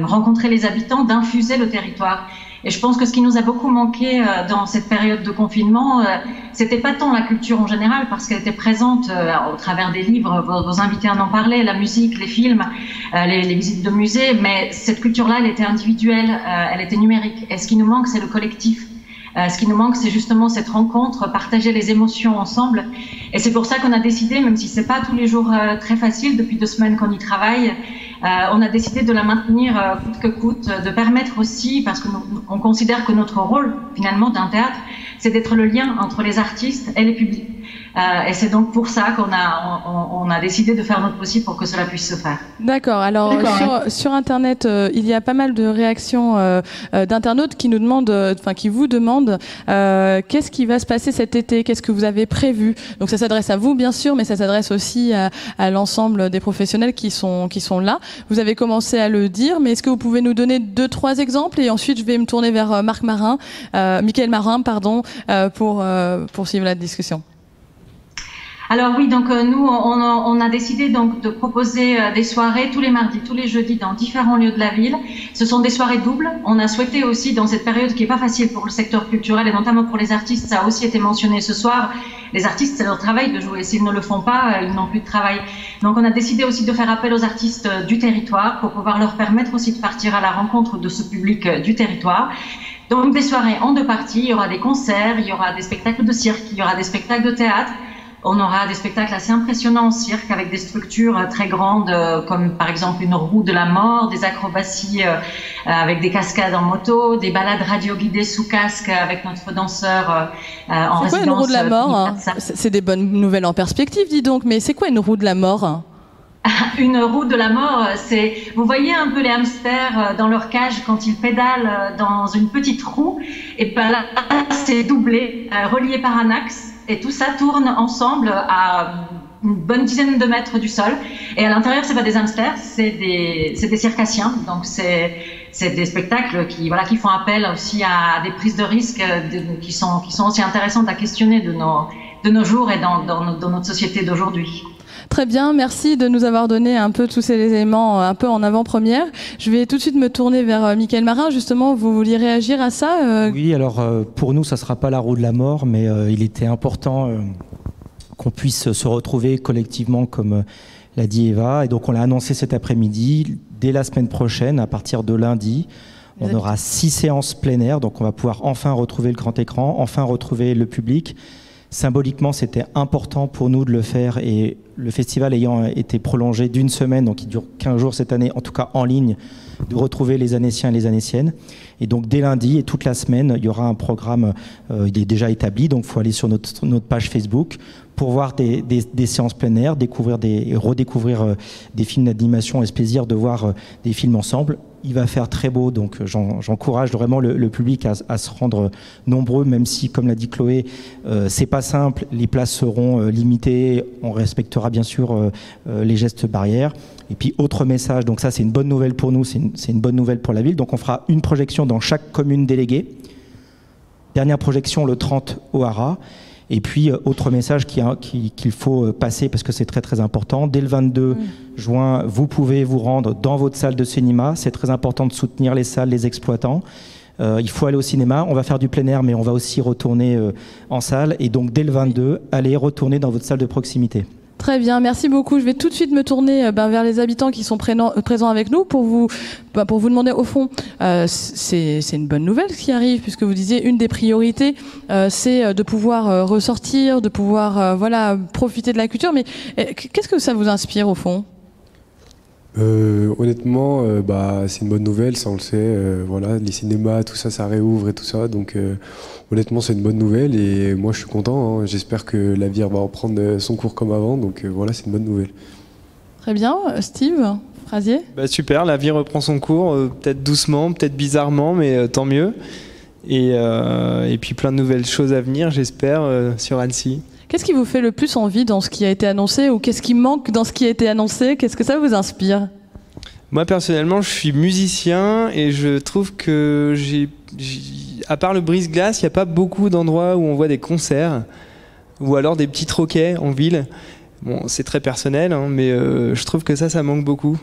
rencontrer les habitants, d'infuser le territoire. Et je pense que ce qui nous a beaucoup manqué dans cette période de confinement, c'était pas tant la culture en général, parce qu'elle était présente au travers des livres, vos invités en ont parlé, la musique, les films, les visites de musées, mais cette culture-là, elle était individuelle, elle était numérique. Et ce qui nous manque, c'est le collectif. Ce qui nous manque, c'est justement cette rencontre, partager les émotions ensemble. Et c'est pour ça qu'on a décidé, même si c'est pas tous les jours très facile, depuis 2 semaines qu'on y travaille, on a décidé de la maintenir coûte que coûte, de permettre aussi, parce que on considère que notre rôle, finalement, d'un théâtre, c'est d'être le lien entre les artistes et les publics. Et c'est donc pour ça qu'on a décidé de faire notre possible pour que cela puisse se faire. D'accord. Alors sur Internet, il y a pas mal de réactions d'internautes qui nous demandent, qui vous demandent, qu'est-ce qui va se passer cet été, qu'est-ce que vous avez prévu. Donc ça s'adresse à vous bien sûr, mais ça s'adresse aussi à l'ensemble des professionnels qui sont là. Vous avez commencé à le dire, mais est-ce que vous pouvez nous donner 2-3 exemples, et ensuite je vais me tourner vers Michael Marin, pour poursuivre la discussion. Alors oui, donc nous, on a décidé donc de proposer des soirées tous les mardis, tous les jeudis dans différents lieux de la ville. Ce sont des soirées doubles. On a souhaité aussi, dans cette période qui est pas facile pour le secteur culturel et notamment pour les artistes, ça a aussi été mentionné ce soir, les artistes, c'est leur travail de jouer. S'ils ne le font pas, ils n'ont plus de travail. Donc on a décidé aussi de faire appel aux artistes du territoire pour pouvoir leur permettre aussi de partir à la rencontre de ce public du territoire. Donc des soirées en 2 parties, il y aura des concerts, il y aura des spectacles de cirque, il y aura des spectacles de théâtre. On aura des spectacles assez impressionnants en cirque avec des structures très grandes, comme par exemple une roue de la mort, des acrobaties avec des cascades en moto, des balades radio-guidées sous casque avec notre danseur en résidence. C'est quoi une roue de la mort? C'est des bonnes nouvelles en perspective, dis donc, mais c'est quoi une roue de la mort? Une roue de la mort, c'est, vous voyez un peu les hamsters dans leur cage quand ils pédalent dans une petite roue, et ben là c'est doublé, relié par un axe. Et tout ça tourne ensemble à une bonne dizaine de mètres du sol. Et à l'intérieur, c'est pas des hamsters, c'est des circassiens. Donc c'est des spectacles qui font appel aussi à des prises de risques qui sont aussi intéressantes à questionner de nos jours et dans notre société d'aujourd'hui. Très bien, merci de nous avoir donné un peu tous ces éléments un peu en avant-première. Je vais tout de suite me tourner vers Michael Marin. Justement, vous vouliez réagir à ça Oui, alors pour nous, ça ne sera pas la roue de la mort, mais il était important qu'on puisse se retrouver collectivement, comme l'a dit Eva. Et donc, on l'a annoncé cet après-midi. Dès la semaine prochaine, à partir de lundi, on aura 6 séances plein air. Donc, on va pouvoir enfin retrouver le grand écran, enfin retrouver le public. Symboliquement, c'était important pour nous de le faire, et le festival ayant été prolongé d'1 semaine, donc il dure 15 jours cette année, en tout cas en ligne, de retrouver les Annéciens et les Annéciennes. Et donc dès lundi et toute la semaine, il y aura un programme, il est déjà établi, donc il faut aller sur notre page Facebook pour voir des séances plein air, redécouvrir des films d'animation et ce plaisir de voir des films ensemble. Il va faire très beau, donc j'encourage vraiment le public à se rendre nombreux, même si, comme l'a dit Chloé, c'est pas simple, les places seront limitées, on respectera bien sûr les gestes barrières. Et puis autre message, donc ça c'est une bonne nouvelle pour nous, c'est une bonne nouvelle pour la ville, donc on fera une projection dans chaque commune déléguée. Dernière projection le 30 au Hara. Et puis, autre message qu'il faut passer, parce que c'est très très important, dès le 22 juin, vous pouvez vous rendre dans votre salle de cinéma. C'est très important de soutenir les salles, les exploitants. Il faut aller au cinéma, on va faire du plein air, mais on va aussi retourner en salle. Et donc, dès le 22, allez retourner dans votre salle de proximité. Très bien, merci beaucoup. Je vais tout de suite me tourner vers les habitants qui sont présents avec nous pour vous demander, au fond, c'est une bonne nouvelle ce qui arrive, puisque vous disiez une des priorités, c'est de pouvoir ressortir, de pouvoir profiter de la culture. Mais qu'est-ce que ça vous inspire au fond ? Honnêtement, c'est une bonne nouvelle, ça on le sait. Les cinémas, tout ça, ça réouvre et tout ça. Donc honnêtement, c'est une bonne nouvelle et moi je suis content. Hein. J'espère que la vie va reprendre son cours comme avant. Donc c'est une bonne nouvelle. Très bien, Steve Frazier. Super, la vie reprend son cours, peut-être doucement, peut-être bizarrement, mais tant mieux. Et puis plein de nouvelles choses à venir, j'espère, sur Annecy. Qu'est-ce qui vous fait le plus envie dans ce qui a été annoncé, ou qu'est-ce qui manque dans ce qui a été annoncé? Qu'est-ce que ça vous inspire? Moi personnellement, je suis musicien et je trouve que à part le brise-glace, il n'y a pas beaucoup d'endroits où on voit des concerts ou alors des petits troquets en ville. Bon, c'est très personnel, hein, mais je trouve que ça manque beaucoup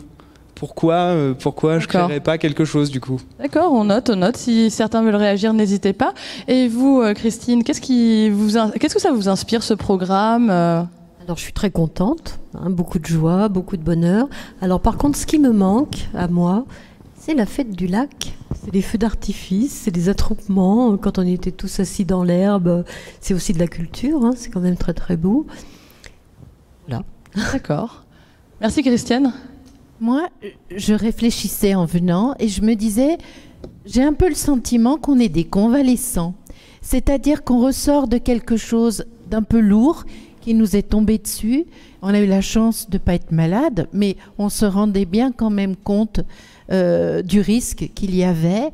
pourquoi je créerais pas quelque chose du coup. D'accord, on note. Si certains veulent réagir, n'hésitez pas. Et vous, Christine, qu'est-ce que ça vous inspire, ce programme Alors, je suis très contente, beaucoup de joie, beaucoup de bonheur. Alors, par contre, ce qui me manque à moi, c'est la fête du lac. C'est les feux d'artifice, c'est les attroupements. Quand on était tous assis dans l'herbe, c'est aussi de la culture. C'est quand même très, très beau. Voilà. D'accord. Merci, Christiane. Moi, je réfléchissais en venant et je me disais, j'ai un peu le sentiment qu'on est des convalescents. C'est-à-dire qu'on ressort de quelque chose d'un peu lourd qui nous est tombé dessus. On a eu la chance de ne pas être malade, mais on se rendait bien quand même compte du risque qu'il y avait.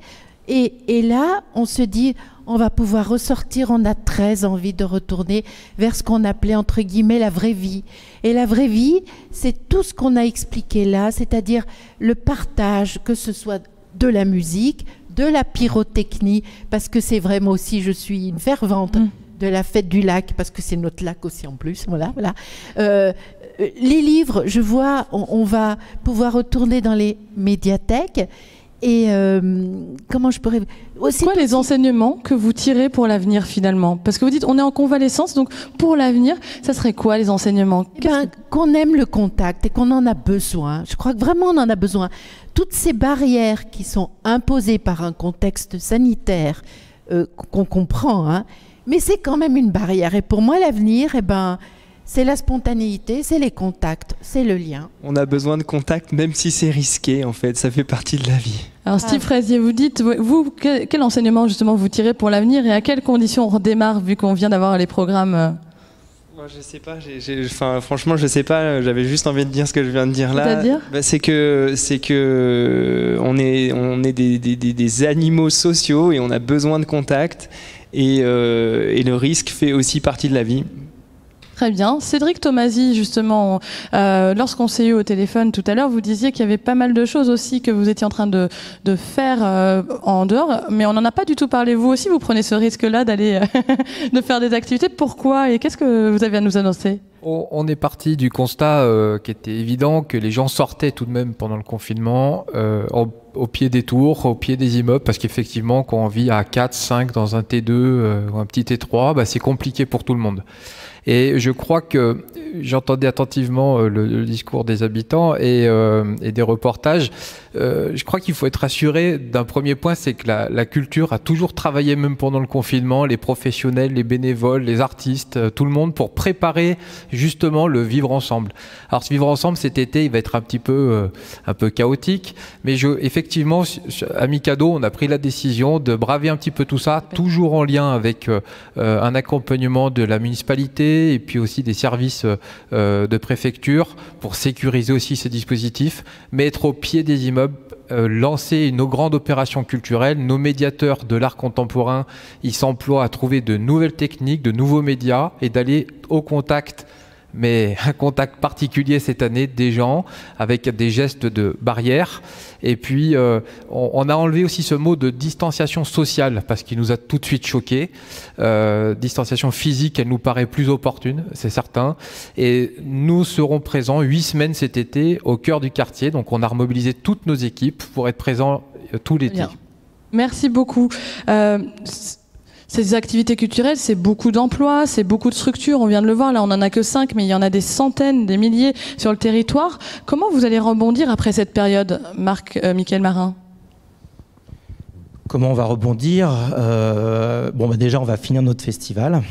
Et là, on se dit, on va pouvoir ressortir, on a très envie de retourner vers ce qu'on appelait entre guillemets la vraie vie. Et la vraie vie, c'est tout ce qu'on a expliqué là, c'est-à-dire le partage, que ce soit de la musique, de la pyrotechnie, parce que c'est vraiment aussi, je suis une fervente de la fête du lac, parce que c'est notre lac aussi en plus, voilà. Les livres, je vois, on va pouvoir retourner dans les médiathèques. Et comment je pourrais aussi... Quoi les enseignements que vous tirez pour l'avenir finalement? Parce que vous dites on est en convalescence, donc pour l'avenir, ça serait quoi les enseignements? Qu'on aime le contact et qu'on en a besoin. Je crois que vraiment on en a besoin. Toutes ces barrières qui sont imposées par un contexte sanitaire qu'on comprend, mais c'est quand même une barrière. Et pour moi l'avenir, c'est la spontanéité, c'est les contacts, c'est le lien. On a besoin de contacts, même si c'est risqué, en fait. Ça fait partie de la vie. Alors, Steve Fraisier, vous dites, vous, quel enseignement, justement, vous tirez pour l'avenir et à quelles conditions on redémarre, vu qu'on vient d'avoir les programmes Moi, je sais pas. Franchement, je sais pas. J'avais juste envie de dire ce que je viens de dire là. C'est que on est des animaux sociaux et on a besoin de contacts. Et le risque fait aussi partie de la vie. Très bien. Cédric Tomasi, justement, lorsqu'on s'est eu au téléphone tout à l'heure, vous disiez qu'il y avait pas mal de choses aussi que vous étiez en train de faire en dehors, mais on n'en a pas du tout parlé. Vous aussi, vous prenez ce risque-là d'aller de faire des activités. Pourquoi et qu'est-ce que vous avez à nous annoncer? On est parti du constat qui était évident que les gens sortaient tout de même pendant le confinement au pied des tours, au pied des immeubles, parce qu'effectivement, quand on vit à 4, 5 dans un T2 ou un petit T3, c'est compliqué pour tout le monde. Et je crois que j'entendais attentivement le discours des habitants et des reportages. Je crois qu'il faut être rassuré d'un premier point, c'est que la culture a toujours travaillé, même pendant le confinement, les professionnels, les bénévoles, les artistes, tout le monde, pour préparer justement le vivre ensemble. Alors ce vivre ensemble cet été, il va être un peu chaotique, mais effectivement, à Mikado, on a pris la décision de braver un petit peu tout ça, toujours en lien avec un accompagnement de la municipalité, et puis aussi des services de préfecture pour sécuriser aussi ces dispositifs, mettre au pied des immeubles, lancer une grande opération culturelle. Nos médiateurs de l'art contemporain, ils s'emploient à trouver de nouvelles techniques, de nouveaux médias et d'aller au contact, mais un contact particulier cette année des gens avec des gestes de barrière. Et puis on a enlevé aussi ce mot de distanciation sociale parce qu'il nous a tout de suite choqués. Distanciation physique, elle nous paraît plus opportune, c'est certain. Et nous serons présents 8 semaines cet été au cœur du quartier. Donc on a remobilisé toutes nos équipes pour être présents tout l'été. Merci beaucoup. Ces activités culturelles, c'est beaucoup d'emplois, c'est beaucoup de structures. On vient de le voir, là, on n'en a que 5, mais il y en a des centaines, des milliers sur le territoire. Comment vous allez rebondir après cette période, Michael Marin? Comment on va rebondir? Déjà, on va finir notre festival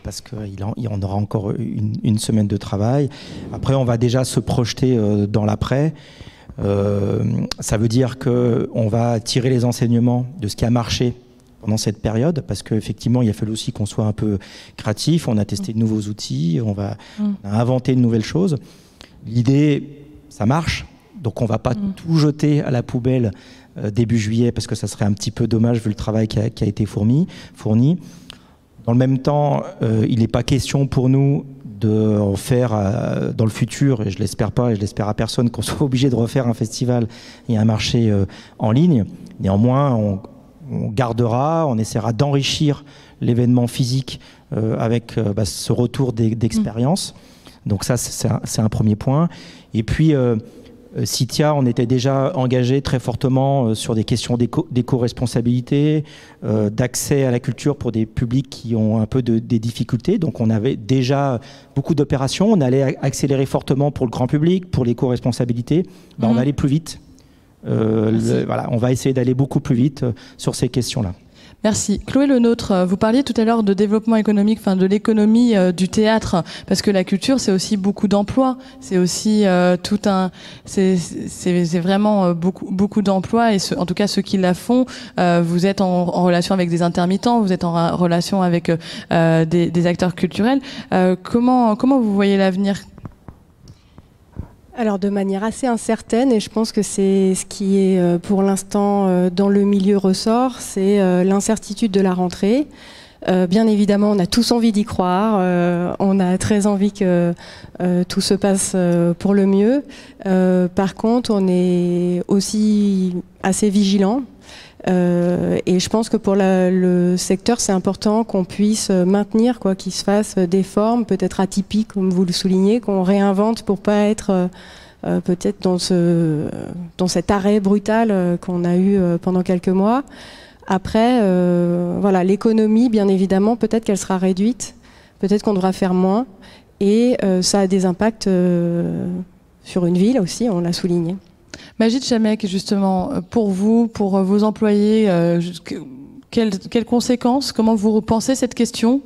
parce qu'il en aura encore une semaine de travail. Après, on va déjà se projeter dans l'après. Ça veut dire qu'on va tirer les enseignements de ce qui a marché pendant cette période, parce qu'effectivement, il a fallu aussi qu'on soit un peu créatif. On a testé de nouveaux outils, on a inventé de nouvelles choses. L'idée, ça marche, donc on ne va pas tout jeter à la poubelle début juillet, parce que ça serait un petit peu dommage vu le travail qui a été fourni. Dans le même temps, il n'est pas question pour nous de refaire dans le futur, et je ne l'espère pas, et je l'espère à personne, qu'on soit obligé de refaire un festival et un marché en ligne. Néanmoins, on gardera, on essaiera d'enrichir l'événement physique avec ce retour d'expérience. Donc ça, c'est un premier point. Et puis, Citia, on était déjà engagé très fortement sur des questions d'éco-responsabilité, d'accès à la culture pour des publics qui ont un peu des difficultés. Donc on avait déjà beaucoup d'opérations. On allait accélérer fortement pour le grand public, pour l'éco-responsabilité. On va aller plus vite. Voilà, on va essayer d'aller beaucoup plus vite sur ces questions-là. Merci. Chloé Lenôtre, vous parliez tout à l'heure de développement économique, enfin de l'économie du théâtre, parce que la culture, c'est aussi beaucoup d'emplois, c'est aussi c'est vraiment beaucoup d'emplois, et en tout cas ceux qui la font, vous êtes en relation avec des intermittents, vous êtes en relation avec des acteurs culturels. Comment vous voyez l'avenir ? Alors de manière assez incertaine, et je pense que c'est ce qui est pour l'instant dans le milieu ressort, c'est l'incertitude de la rentrée. Bien évidemment, on a tous envie d'y croire, on a très envie que tout se passe pour le mieux. Par contre, on est aussi assez vigilant. Et je pense que pour le secteur, c'est important qu'on puisse maintenir, qu'il se fasse des formes peut-être atypiques, comme vous le soulignez, qu'on réinvente pour pas être peut-être dans cet arrêt brutal qu'on a eu pendant quelques mois. Après, voilà, l'économie, bien évidemment, peut-être qu'elle sera réduite, peut-être qu'on devra faire moins, et ça a des impacts sur une ville aussi, on l'a souligné. Majid Chamek, justement, pour vous, pour vos employés, quelles conséquences, comment vous repensez cette question ?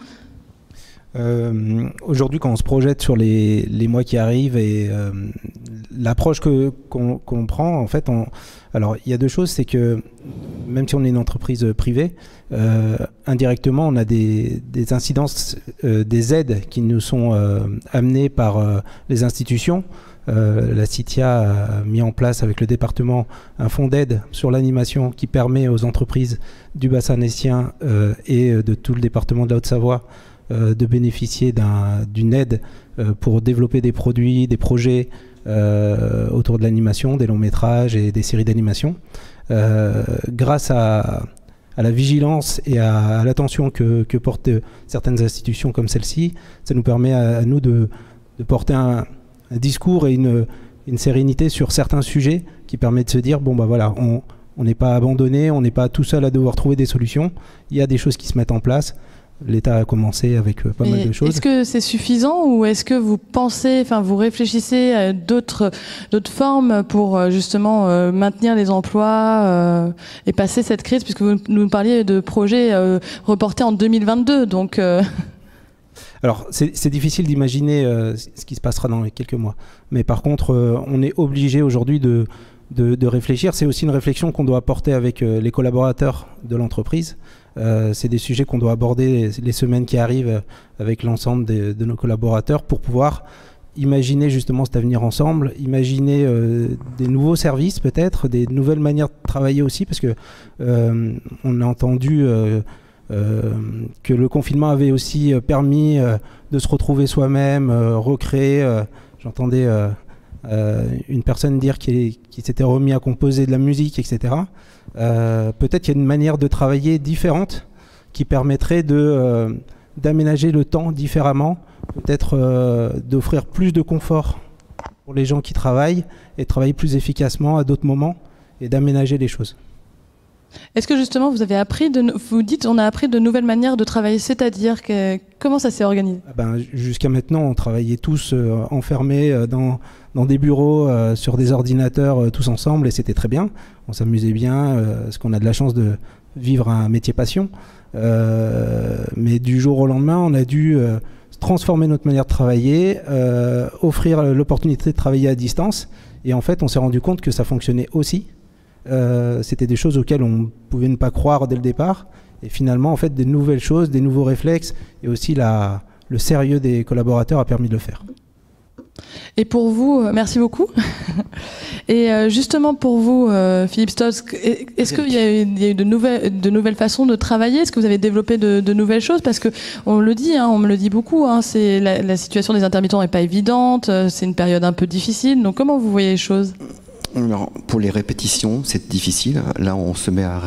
Aujourd'hui, quand on se projette sur les mois qui arrivent et l'approche qu'on prend, en fait, alors il y a deux choses, c'est que même si on est une entreprise privée, indirectement, on a des incidences, des aides qui nous sont amenées par les institutions. La Citia a mis en place avec le département un fonds d'aide sur l'animation qui permet aux entreprises du bassin nessien et de tout le département de la Haute-Savoie de bénéficier d'une aide pour développer des produits, des projets autour de l'animation, des longs métrages et des séries d'animation. Grâce à la vigilance et à l'attention que portent certaines institutions comme celle-ci, ça nous permet à nous de porter un discours et une sérénité sur certains sujets qui permet de se dire, bon bah voilà, on n'est pas abandonné, on n'est pas tout seul à devoir trouver des solutions, il y a des choses qui se mettent en place. L'État a commencé avec pas mal de choses. Est-ce que c'est suffisant ou est-ce que vous pensez, enfin vous réfléchissez à d'autres formes pour justement maintenir les emplois et passer cette crise, puisque vous nous parliez de projets reportés en 2022, donc... Alors, c'est difficile d'imaginer ce qui se passera dans les quelques mois. Mais par contre, on est obligé aujourd'hui de réfléchir. C'est aussi une réflexion qu'on doit porter avec les collaborateurs de l'entreprise. C'est des sujets qu'on doit aborder les semaines qui arrivent avec l'ensemble de nos collaborateurs pour pouvoir imaginer justement cet avenir ensemble, imaginer des nouveaux services peut-être, des nouvelles manières de travailler aussi, parce que on a entendu... que le confinement avait aussi permis de se retrouver soi-même, recréer. J'entendais une personne dire qu'il s'était remis à composer de la musique, etc. Peut-être qu'il y a une manière de travailler différente qui permettrait d'aménager le temps différemment, peut-être d'offrir plus de confort pour les gens qui travaillent et de travailler plus efficacement à d'autres moments et d'aménager les choses. Est-ce que justement vous avez appris, vous dites on a appris de nouvelles manières de travailler, c'est-à-dire comment ça s'est organisé ? Jusqu'à maintenant on travaillait tous enfermés dans des bureaux sur des ordinateurs tous ensemble et c'était très bien, on s'amusait bien parce qu'on a de la chance de vivre un métier passion, mais du jour au lendemain on a dû transformer notre manière de travailler, offrir l'opportunité de travailler à distance et en fait on s'est rendu compte que ça fonctionnait aussi. C'était des choses auxquelles on pouvait ne pas croire dès le départ et finalement en fait des nouvelles choses, des nouveaux réflexes et aussi le sérieux des collaborateurs a permis de le faire. Et pour vous, merci beaucoup. Et justement pour vous, Philippe Stolz, est-ce qu'il y a eu de nouvelles façons de travailler ? Est-ce que vous avez développé de nouvelles choses ? Parce que on le dit, on me le dit beaucoup, c'est la situation des intermittents n'est pas évidente, c'est une période un peu difficile. Donc comment vous voyez les choses ? Alors, pour les répétitions, c'est difficile. Là, on se met à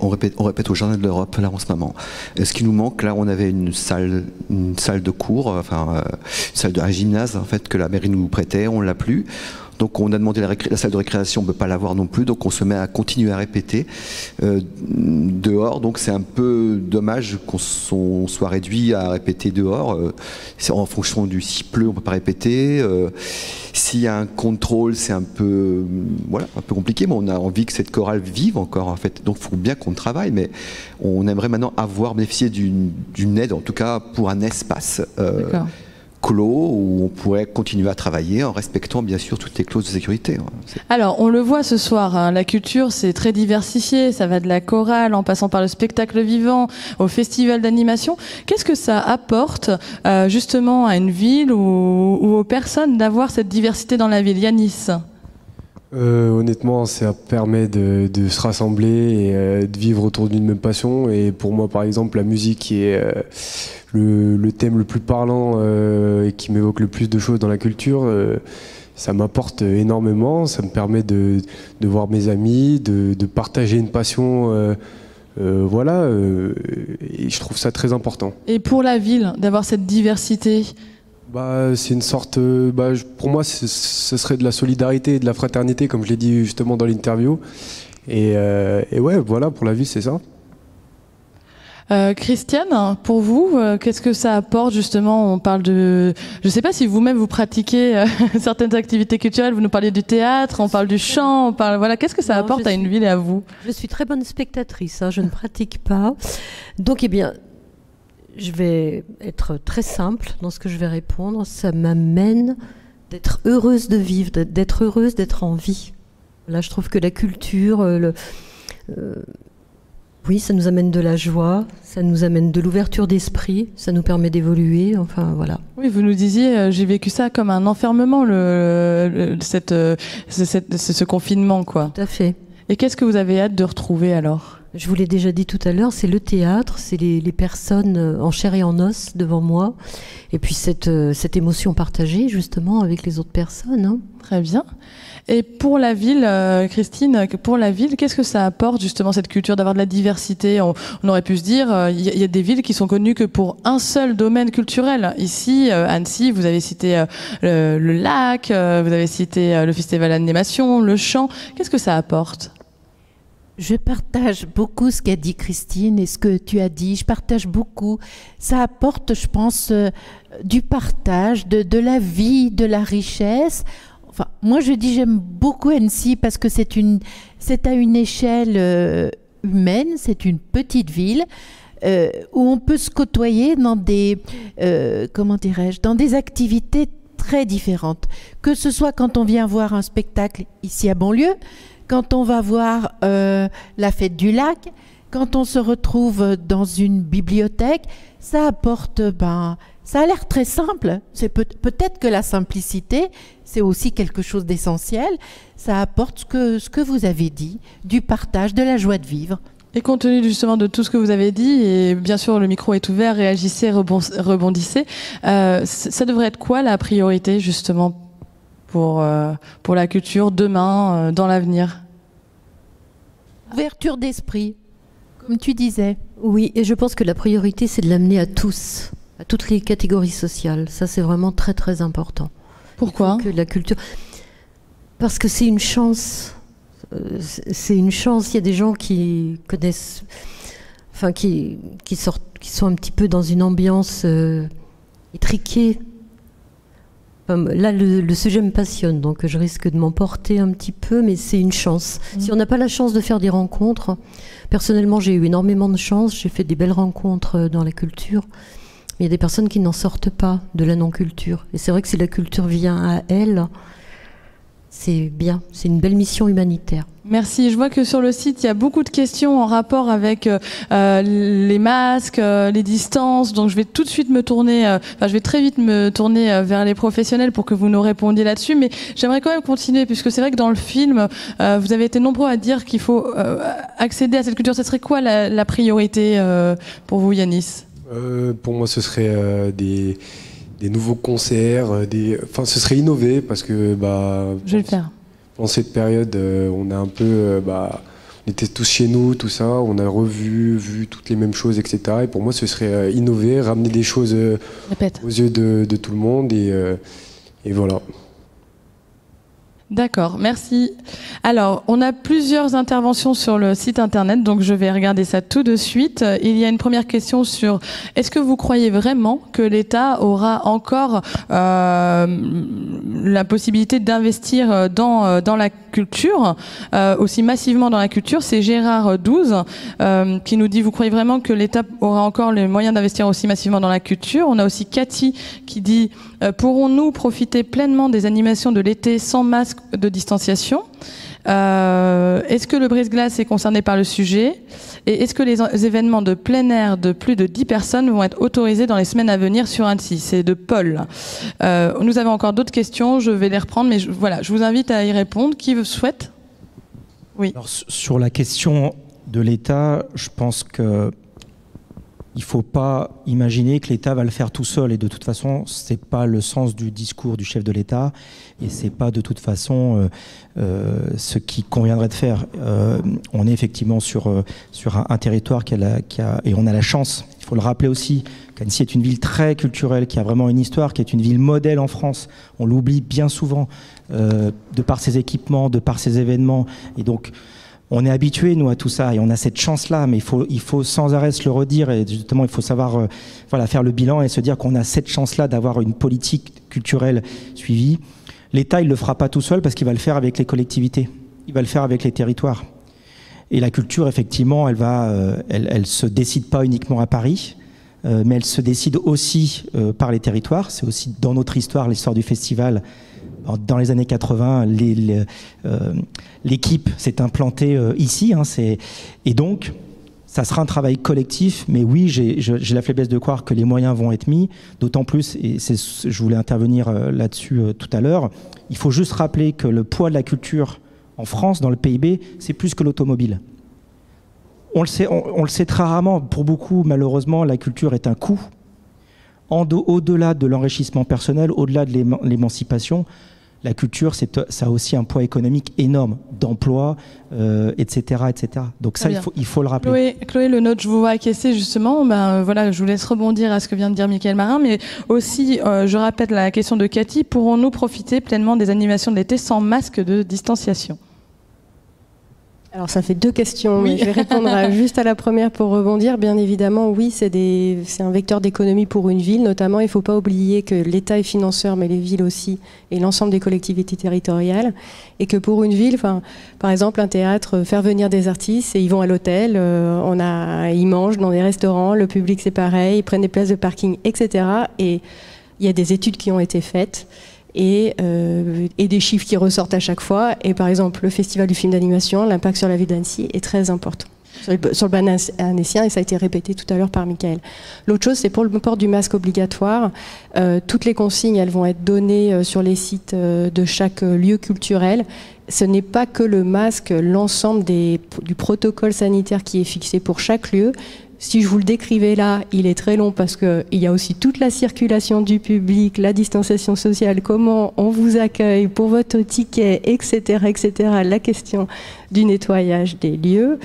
on répète au Jardin de l'Europe, là, en ce moment. Ce qui nous manque, là, on avait une salle de cours, une salle un gymnase, en fait, que la mairie nous prêtait, on l'a plus. Donc on a demandé la salle de récréation, on ne peut pas l'avoir non plus, donc on se met à continuer à répéter dehors. Donc c'est un peu dommage qu'on soit réduit à répéter dehors. C'est en fonction du s'il pleut, on ne peut pas répéter. S'il y a un contrôle, c'est un peu compliqué, mais on a envie que cette chorale vive encore en fait. Donc il faut bien qu'on travaille, mais on aimerait maintenant bénéficier d'une aide, en tout cas pour un espace clos où on pourrait continuer à travailler en respectant bien sûr toutes les clauses de sécurité. Alors, on le voit ce soir, hein, la culture c'est très diversifié, ça va de la chorale en passant par le spectacle vivant au festival d'animation. Qu'est-ce que ça apporte justement à une ville ou aux personnes d'avoir cette diversité dans la ville? Yanis? Honnêtement, ça permet de se rassembler et de vivre autour d'une même passion. Et pour moi, par exemple, la musique qui est le thème le plus parlant et qui m'évoque le plus de choses dans la culture, ça m'apporte énormément. Ça me permet de voir mes amis, de partager une passion. Et je trouve ça très important. Et pour la ville, d'avoir cette diversité? C'est une sorte, pour moi, ce serait de la solidarité et de la fraternité, comme je l'ai dit justement dans l'interview. Et ouais, voilà, pour la ville, c'est ça. Christiane, pour vous, qu'est-ce que ça apporte justement? On parle de, je ne sais pas si vous-même vous pratiquez certaines activités culturelles. Vous nous parliez du théâtre, on parle du chant, on parle, voilà, qu'est-ce que ça apporte à une ville et à vous? Je suis très bonne spectatrice, hein, je ne pratique pas. Donc, eh bien, je vais être très simple dans ce que je vais répondre. Ça m'amène d'être heureuse de vivre, d'être heureuse d'être en vie. Là, je trouve que la culture, oui, ça nous amène de la joie, ça nous amène de l'ouverture d'esprit, ça nous permet d'évoluer, enfin voilà. Oui, vous nous disiez, j'ai vécu ça comme un enfermement, ce confinement, quoi. Tout à fait. Et qu'est-ce que vous avez hâte de retrouver alors? Je vous l'ai déjà dit tout à l'heure, c'est le théâtre, c'est les personnes en chair et en os devant moi, et puis cette émotion partagée justement avec les autres personnes. Hein. Très bien. Et pour la ville, Christine, pour la ville, qu'est-ce que ça apporte justement cette culture d'avoir de la diversité? On aurait pu se dire, il y a des villes qui sont connues que pour un seul domaine culturel. Ici, Annecy, vous avez cité le lac, vous avez cité le festival d'animation, le chant. Qu'est-ce que ça apporte? Je partage beaucoup ce qu'a dit Christine et ce que tu as dit. Je partage beaucoup. Ça apporte, je pense, du partage, de la vie, de la richesse. Enfin, moi, je dis j'aime beaucoup Annecy parce que c'est à une échelle humaine, c'est une petite ville où on peut se côtoyer dans des, dans des activités très différentes. Que ce soit quand on vient voir un spectacle ici à Bonlieu, quand on va voir la fête du lac, quand on se retrouve dans une bibliothèque, ça apporte, ça a l'air très simple. C'est peut-être que la simplicité, c'est aussi quelque chose d'essentiel. Ça apporte ce que vous avez dit, du partage, de la joie de vivre. Et compte tenu justement de tout ce que vous avez dit, et bien sûr le micro est ouvert, réagissez, rebondissez, ça devrait être quoi la priorité justement pour la culture demain, dans l'avenir? Ouverture d'esprit, comme tu disais. Oui, et je pense que la priorité, c'est de l'amener à tous, à toutes les catégories sociales. Ça, c'est vraiment très, très important. Pourquoi? Que la culture... Parce que c'est une chance. C'est une chance. Il y a des gens qui connaissent... Enfin, qui sont un petit peu dans une ambiance étriquée. Là, le sujet me passionne, donc je risque de m'emporter un petit peu, mais c'est une chance. Si on n'a pas la chance de faire des rencontres, personnellement, j'ai eu énormément de chance, j'ai fait des belles rencontres dans la culture, mais il y a des personnes qui n'en sortent pas de la non-culture. Et c'est vrai que si la culture vient à elle, c'est bien, c'est une belle mission humanitaire. Merci. Je vois que sur le site, il y a beaucoup de questions en rapport avec les masques, les distances. Donc, je vais tout de suite je vais très vite me tourner vers les professionnels pour que vous nous répondiez là-dessus. Mais j'aimerais quand même continuer, puisque c'est vrai que dans le film, vous avez été nombreux à dire qu'il faut accéder à cette culture. Ce serait quoi la priorité pour vous, Yanis? Pour moi, ce serait des nouveaux concerts. Enfin, ce serait innover parce que... je vais le faire. En cette période, on a un peu, on était tous chez nous, tout ça, on a vu toutes les mêmes choses, etc. Et pour moi, ce serait innover, ramener des choses aux yeux de tout le monde, et voilà. D'accord, merci. Alors, on a plusieurs interventions sur le site internet, donc je vais regarder ça tout de suite. Il y a une première question sur est-ce que vous croyez vraiment que l'État aura encore la possibilité d'investir dans la culture, aussi massivement dans la culture? C'est Gérard 12 qui nous dit: vous croyez vraiment que l'État aura encore les moyens d'investir aussi massivement dans la culture? On a aussi Cathy qui dit: pourrons-nous profiter pleinement des animations de l'été sans masque de distanciation? Est-ce que le brise-glace est concerné par le sujet? Et est-ce que les événements de plein air de plus de 10 personnes vont être autorisés dans les semaines à venir sur Annecy? C'est de Paul. Nous avons encore d'autres questions, je vais les reprendre, mais voilà, je vous invite à y répondre. Qui vous souhaite? Oui. Alors, sur la question de l'État, je pense que il ne faut pas imaginer que l'État va le faire tout seul, et de toute façon, ce n'est pas le sens du discours du chef de l'État, et ce n'est pas de toute façon ce qui conviendrait de faire. On est effectivement sur un territoire et on a la chance, il faut le rappeler aussi, qu'Annecy est une ville très culturelle, qui a vraiment une histoire, qui est une ville modèle en France. On l'oublie bien souvent, de par ses équipements, de par ses événements, et donc on est habitués, nous, à tout ça, et on a cette chance-là, mais il faut sans arrêt se le redire, et justement, il faut savoir faire le bilan et se dire qu'on a cette chance-là d'avoir une politique culturelle suivie. L'État, il ne le fera pas tout seul, parce qu'il va le faire avec les collectivités, il va le faire avec les territoires. Et la culture, effectivement, elle se décide pas uniquement à Paris, mais elle se décide aussi par les territoires. C'est aussi dans notre histoire, l'histoire du festival. Dans les années 80, l'équipe s'est implantée ici, et donc ça sera un travail collectif, mais oui, j'ai la faiblesse de croire que les moyens vont être mis, d'autant plus, et je voulais intervenir là-dessus tout à l'heure, il faut juste rappeler que le poids de la culture en France, dans le PIB, c'est plus que l'automobile. On le sait très rarement, pour beaucoup, malheureusement, la culture est un coût. Au-delà de l'enrichissement personnel, au-delà de l'émancipation, la culture, ça a aussi un poids économique énorme, d'emploi, etc., etc. Donc ça, il faut le rappeler. Chloé Lenôtre, je vous vois acquiescer justement. Voilà, je vous laisse rebondir à ce que vient de dire Mickaël Marin, mais aussi, je rappelle la question de Cathy, pourrons-nous profiter pleinement des animations de l'été sans masque de distanciation? Alors ça fait deux questions, oui. Mais je vais répondre juste à la première pour rebondir. Bien évidemment, oui, c'est un vecteur d'économie pour une ville. Notamment, il ne faut pas oublier que l'État est financeur, mais les villes aussi, et l'ensemble des collectivités territoriales. Et que pour une ville, par exemple, un théâtre, faire venir des artistes, et ils vont à l'hôtel, ils mangent dans des restaurants, le public c'est pareil, ils prennent des places de parking, etc. Et il y a des études qui ont été faites. Et des chiffres qui ressortent à chaque fois. Et par exemple, le Festival du film d'animation, l'impact sur la ville d'Annecy est très important. Sur le ban annécien, et ça a été répété tout à l'heure par Mickaël. L'autre chose, c'est pour le port du masque obligatoire. Toutes les consignes, elles vont être données sur les sites de chaque lieu culturel. Ce n'est pas que le masque, l'ensemble du protocole sanitaire qui est fixé pour chaque lieu. Si je vous le décrivais là, il est très long parce qu'il y a aussi toute la circulation du public, la distanciation sociale, comment on vous accueille pour votre ticket, etc., etc., la question du nettoyage des lieux.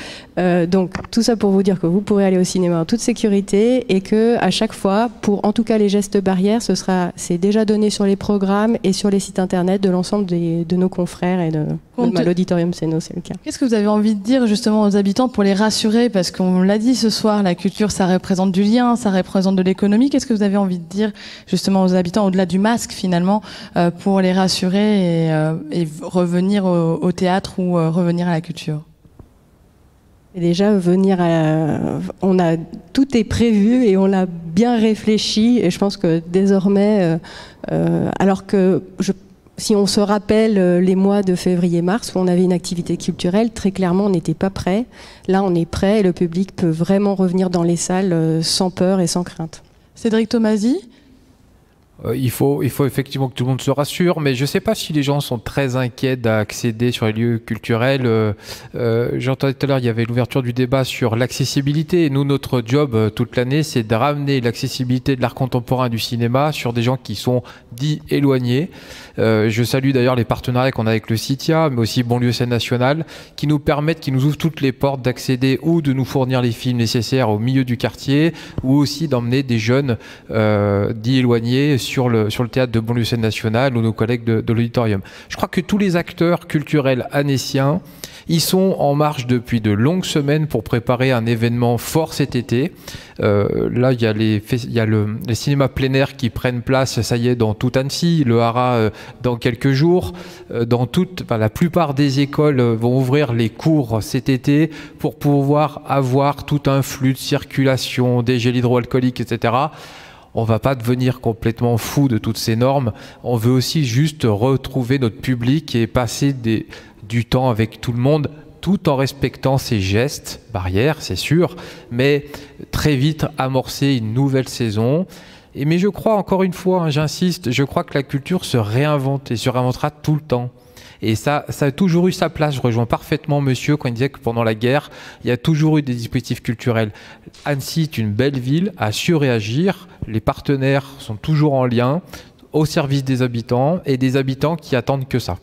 Donc tout ça pour vous dire que vous pourrez aller au cinéma en toute sécurité et que à chaque fois, pour en tout cas les gestes barrières, c'est déjà donné sur les programmes et sur les sites internet de l'ensemble de nos confrères et de l'Auditorium Céno, c'est le cas. Qu'est-ce que vous avez envie de dire justement aux habitants pour les rassurer? Parce qu'on l'a dit ce soir, la culture, ça représente du lien, ça représente de l'économie. Qu'est-ce que vous avez envie de dire justement aux habitants, au-delà du masque finalement, pour les rassurer et revenir au théâtre ou revenir à la culture? Et déjà, tout est prévu et on l'a bien réfléchi. Et je pense que désormais, alors que si on se rappelle les mois de février-mars où on avait une activité culturelle, très clairement, on n'était pas prêt. Là, on est prêt et le public peut vraiment revenir dans les salles sans peur et sans crainte. Cédric Tomasi ? Il faut effectivement que tout le monde se rassure, mais je ne sais pas si les gens sont très inquiets d'accéder sur les lieux culturels. J'entendais tout à l'heure, il y avait l'ouverture du débat sur l'accessibilité. Et nous, notre job toute l'année, c'est de ramener l'accessibilité de l'art contemporain du cinéma sur des gens qui sont dits éloignés. Je salue d'ailleurs les partenariats qu'on a avec le CITIA, mais aussi Banlieue Scène Nationale, qui nous permettent, qui nous ouvrent toutes les portes d'accéder ou de nous fournir les films nécessaires au milieu du quartier, ou aussi d'emmener des jeunes dits éloignés sur le théâtre de Banlieue Scène Nationale ou nos collègues de l'auditorium. Je crois que tous les acteurs culturels annéciens, ils sont en marche depuis de longues semaines pour préparer un événement fort cet été. Là, il y a les cinémas plein air qui prennent place, ça y est, dans toute Annecy, le Haras dans quelques jours. La plupart des écoles vont ouvrir les cours cet été pour pouvoir avoir tout un flux de circulation, des gels hydroalcooliques, etc. On ne va pas devenir complètement fou de toutes ces normes. On veut aussi juste retrouver notre public et passer du temps avec tout le monde, tout en respectant ces gestes, barrières, c'est sûr, mais très vite amorcer une nouvelle saison. Mais je crois, encore une fois, hein, j'insiste, je crois que la culture se réinvente et se réinventera tout le temps. Et ça a toujours eu sa place. Je rejoins parfaitement monsieur quand il disait que pendant la guerre, il y a toujours eu des dispositifs culturels. Annecy est une belle ville, a su réagir. Les partenaires sont toujours en lien, au service des habitants et des habitants qui attendent que ça.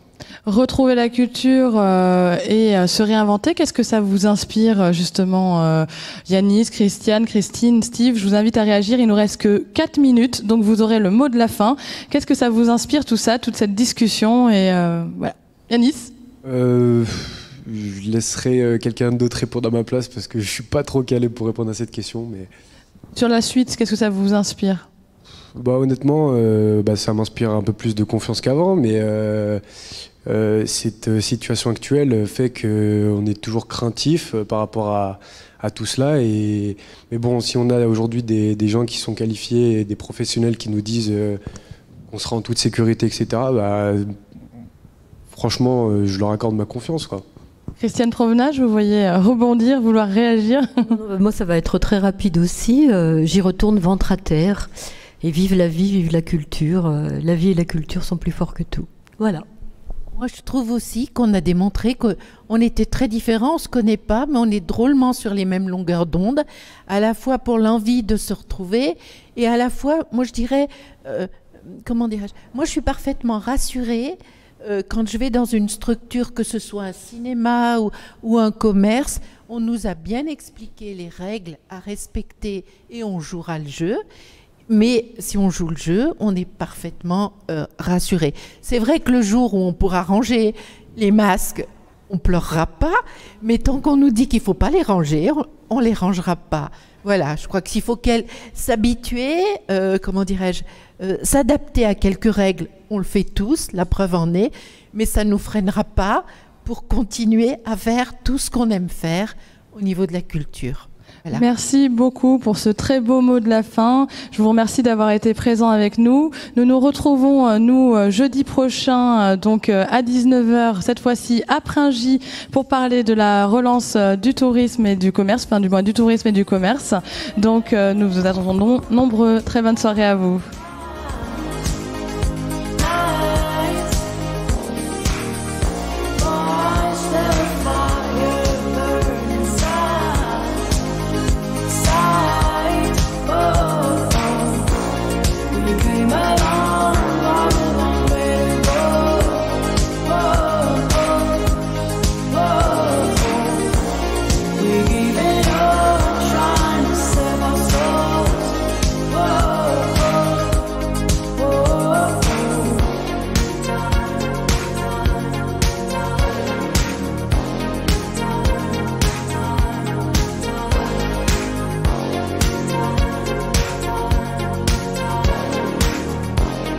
Retrouver la culture et se réinventer, qu'est-ce que ça vous inspire justement Yanis, Christiane, Christine, Steve, je vous invite à réagir, il nous reste que 4 minutes, donc vous aurez le mot de la fin. Qu'est-ce que ça vous inspire tout ça, toute cette discussion et voilà. Yanis Je laisserai quelqu'un d'autre répondre à ma place parce que je suis pas trop calé pour répondre à cette question. Mais... Sur la suite, qu'est-ce que ça vous inspire ? Honnêtement, ça m'inspire un peu plus de confiance qu'avant, mais cette situation actuelle fait qu'on est toujours craintif par rapport à tout cela. Mais bon, si on a aujourd'hui des gens qui sont qualifiés, et des professionnels qui nous disent qu'on sera en toute sécurité, etc., franchement, je leur accorde ma confiance, quoi. Christiane Provenat, je vous voyais rebondir, vouloir réagir. Moi, ça va être très rapide aussi. J'y retourne ventre à terre. Et vive la vie, vive la culture. La vie et la culture sont plus forts que tout. Voilà. Moi, je trouve aussi qu'on a démontré qu'on était très différents, on ne se connaît pas, mais on est drôlement sur les mêmes longueurs d'onde, à la fois pour l'envie de se retrouver, et à la fois, moi je dirais, comment dirais-je, moi je suis parfaitement rassurée quand je vais dans une structure, que ce soit un cinéma ou un commerce, on nous a bien expliqué les règles à respecter et on jouera le jeu. Mais si on joue le jeu, on est parfaitement rassuré. C'est vrai que le jour où on pourra ranger les masques, on pleurera pas, mais tant qu'on nous dit qu'il ne faut pas les ranger, on ne les rangera pas. Voilà, je crois qu'il faut s'habituer, comment dirais-je, s'adapter à quelques règles, on le fait tous, la preuve en est, mais ça ne nous freinera pas pour continuer à faire tout ce qu'on aime faire au niveau de la culture. Voilà. Merci beaucoup pour ce très beau mot de la fin. Je vous remercie d'avoir été présent avec nous. Nous nous retrouvons, jeudi prochain, donc à 19h, cette fois-ci à Pringy, pour parler de la relance du tourisme et du commerce, enfin du tourisme et du commerce. Donc nous vous attendons nombreux. Très bonne soirée à vous.